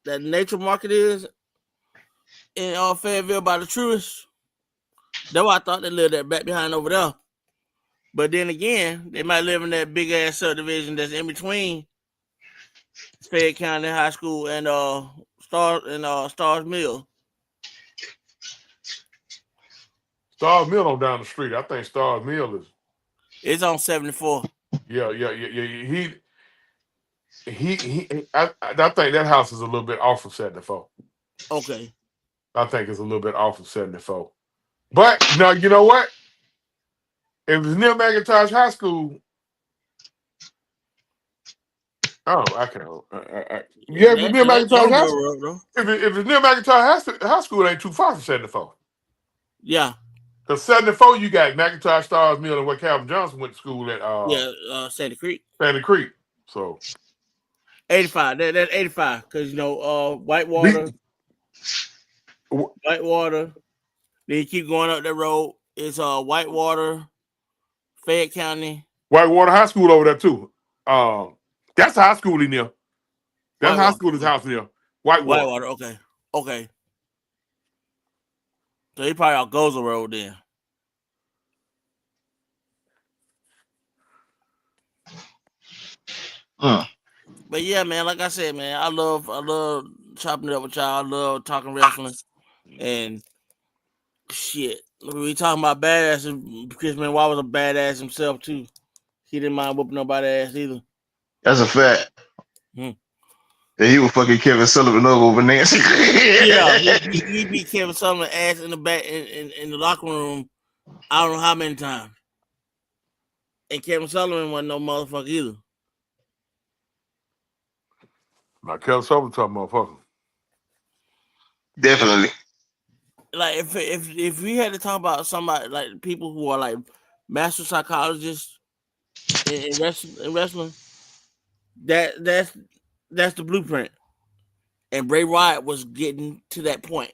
that nature market is in Fayetteville by the Truist. That's why I thought they lived back behind over there. But then again, they might live in that big ass subdivision that's in between Fayette County High School and Stars Mill. Stars Mill on down the street. I think Stars Mill is. It's on 74. Yeah. I think that house is a little bit off of 74. Okay. I think it's a little bit off of 74. But no, you know what? If it's near McIntosh High School, I can't. Yeah, if it's near McIntosh High School, if it's near McIntosh High School, it ain't too far from 74. Yeah. Because 74, you got McIntosh, Stars Mill, and where Calvin Johnson went to school at. Sandy Creek. Sandy Creek. So 85. That's 85. Because Whitewater. Whitewater. Then you keep going up that road. It's Whitewater, Fayette County. Whitewater High School over there too. That's high school in there. That's high school is house near. Whitewater. Okay. So he probably on Goza Road then. But yeah, man, like I said, man, I love chopping it up with y'all. I love talking wrestling. And shit. We talking about badass. Chris Benoit was a badass himself too. He didn't mind whooping nobody's ass either. That's a fact. Yeah, he was fucking Kevin Sullivan over Nancy. Yeah, he beat Kevin Sullivan's ass in the back in the locker room. I don't know how many times. And Kevin Sullivan wasn't no motherfucker either. Now Kevin Sullivan talking motherfucker. Definitely. Like if we had to talk about somebody like people who are like master psychologists in wrestling, that's the blueprint. And Bray Wyatt was getting to that point.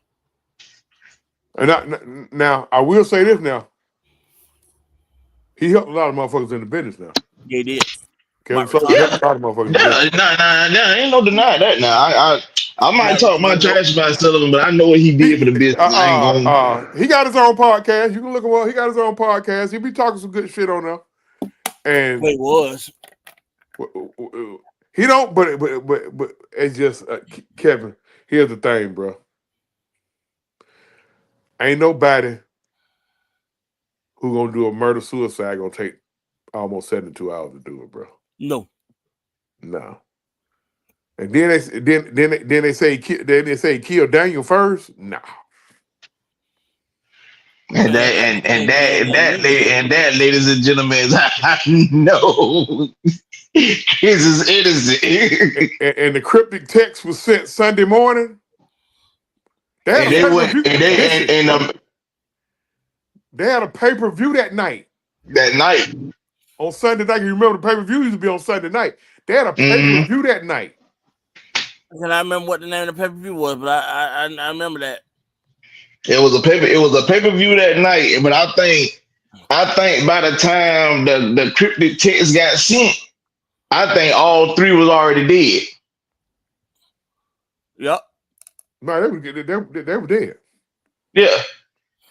And now I will say this now. He helped a lot of motherfuckers in the business now. Yeah, he did. Kevin Sullivan helped a lot of motherfuckers in the business. Nah, ain't no denying that now. I might talk my trash about Sullivan, but I know what he did for the business. I ain't gonna... He got his own podcast. You can look him up. He got his own podcast. He be talking some good shit on there. And it was. He don't, but it's just Kevin. Here's the thing, bro. Ain't nobody who gonna do a murder suicide gonna take almost 72 hours to do it, bro. No. And then they say kill Daniel first. Nah. And that, ladies and gentlemen, I know Chris is innocent. And the cryptic text was sent Sunday morning. They had a pay-per-view that night. On Sunday night. You remember the pay-per-view used to be on Sunday night. They had a pay-per-view that night. And I remember what the name of the pay-per-view was, but I remember that. It was a pay-per-view that night, but I think by the time the cryptic text got sent, I think all three was already dead. Yep. No, they were dead. Yeah,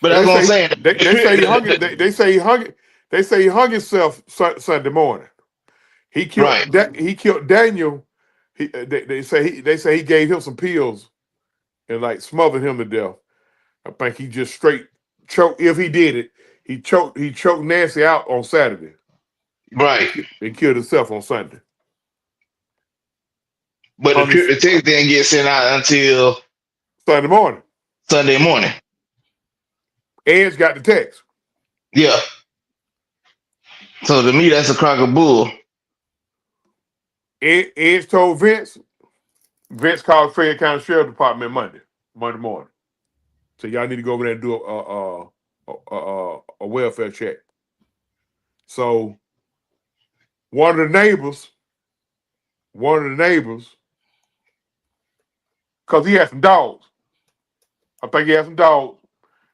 but They that's what I'm say saying. they say he hung it. They say he hung it. They say he hung himself Sunday morning. He killed Right, he killed Daniel. They say he gave him some pills and like smothered him to death. I think he just straight choked. If he did it, he choked Nancy out on Saturday right. and killed himself on Sunday. But the Hung his cryptic text didn't get sent out until Sunday morning. Sunday morning. Edge got the text. Yeah. So to me, that's a crock of bull. Edge told Vince. Vince called Fayette County Sheriff Department Monday morning. So y'all need to go over there and do a welfare check. So one of the neighbors, because he had some dogs. I think he had some dogs.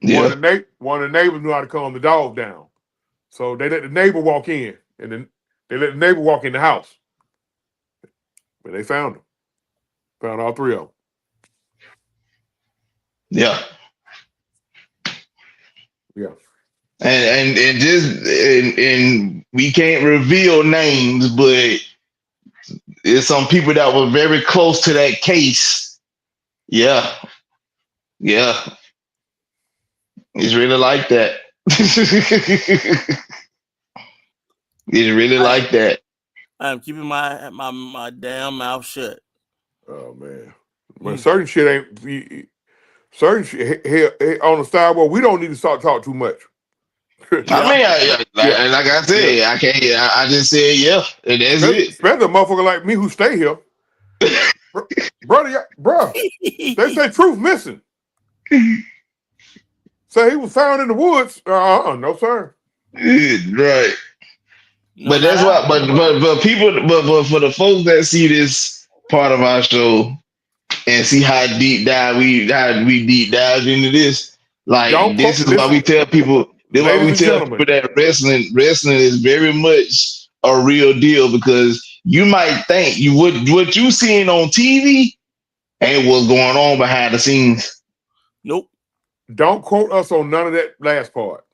Yeah. One of the neighbors knew how to calm the dog down. So they let the neighbor walk in, and then they let the neighbor walk in the house. But they found them. Found all three of them. Yeah. Yeah. And just and we can't reveal names, but it's some people that were very close to that case. Yeah. Yeah. It's really like that. It's really like that. I'm keeping my damn mouth shut. Oh man. But certain shit ain't certain shit on the sidewalk. We don't need to start talking too much. I mean, Yeah. like I said, Yeah. I can't. I just said yeah, and that's it. Especially a motherfucker like me who stay here. Bro, they say Truth missing. Say he was found in the woods. No, sir. Right. No, But not that's why. out. But people. But for the folks that see this part of our show and see how we deep dive into this, like Don't this quote. is why we Listen, tell people. This is why ladies we and tell gentlemen. people that wrestling is very much a real deal, because you might think what you seeing on TV ain't what's going on behind the scenes. Nope. Don't quote us on none of that last part.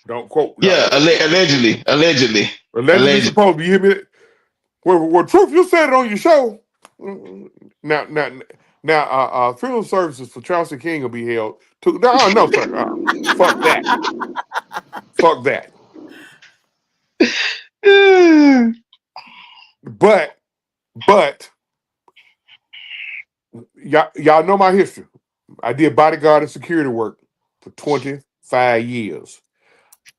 Don't quote. Yeah, No. allegedly. Allegedly supposed to be. You hear me? Well, Truth, you said it on your show. Now, funeral services for Chauncey King will be held. No, sir. Fuck that. Fuck that. But y'all know my history. I did bodyguard and security work for 25 years.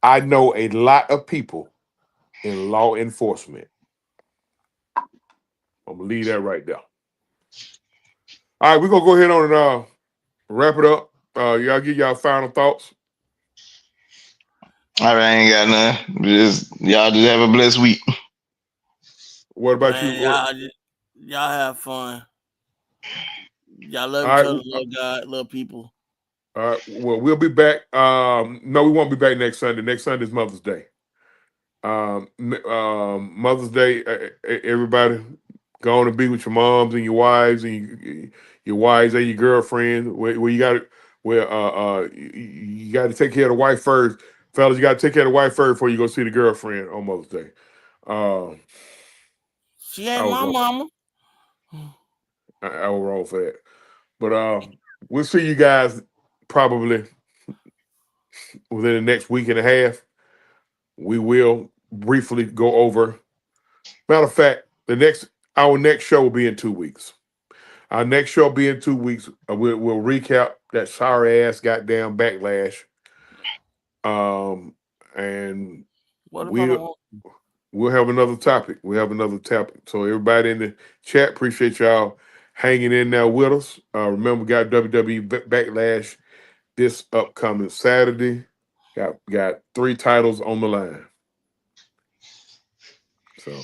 I know a lot of people in law enforcement. I'm gonna leave that right there. All right, we're gonna go ahead on and wrap it up. Y'all give y'all final thoughts. All right, I ain't got nothing. Y'all just have a blessed week. What about you? Man, y'all have fun. Y'all love All each right. other, love God, love people. All right. Well, we'll be back. No, we won't be back next Sunday. Next Sunday is Mother's Day. Mother's Day, everybody go on and be with your moms and your wives and your wives and your girlfriend. Where you got to, you got to take care of the wife first, fellas. You got to take care of the wife first before you go see the girlfriend on Mother's Day. She ain't my mama. I was wrong for that, but we'll see you guys probably within the next week and a half. We will briefly go over. Matter of fact, our next show will be in 2 weeks. Our next show will be in 2 weeks. We'll recap that sorry ass goddamn backlash. And What if I don't want? we'll have another topic. So everybody in the chat, appreciate y'all hanging in there with us. Remember, we got WWE Backlash this upcoming Saturday. Got 3 titles on the line. So,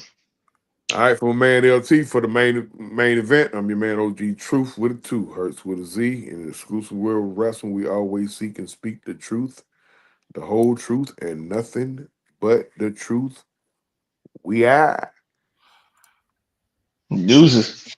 All right, for my man LT for the main event. I'm your man OG Truth with a 2, Hurts with a Z. In the exclusive world of wrestling, we always seek and speak the truth, the whole truth, and nothing but the truth. We are. Deuces.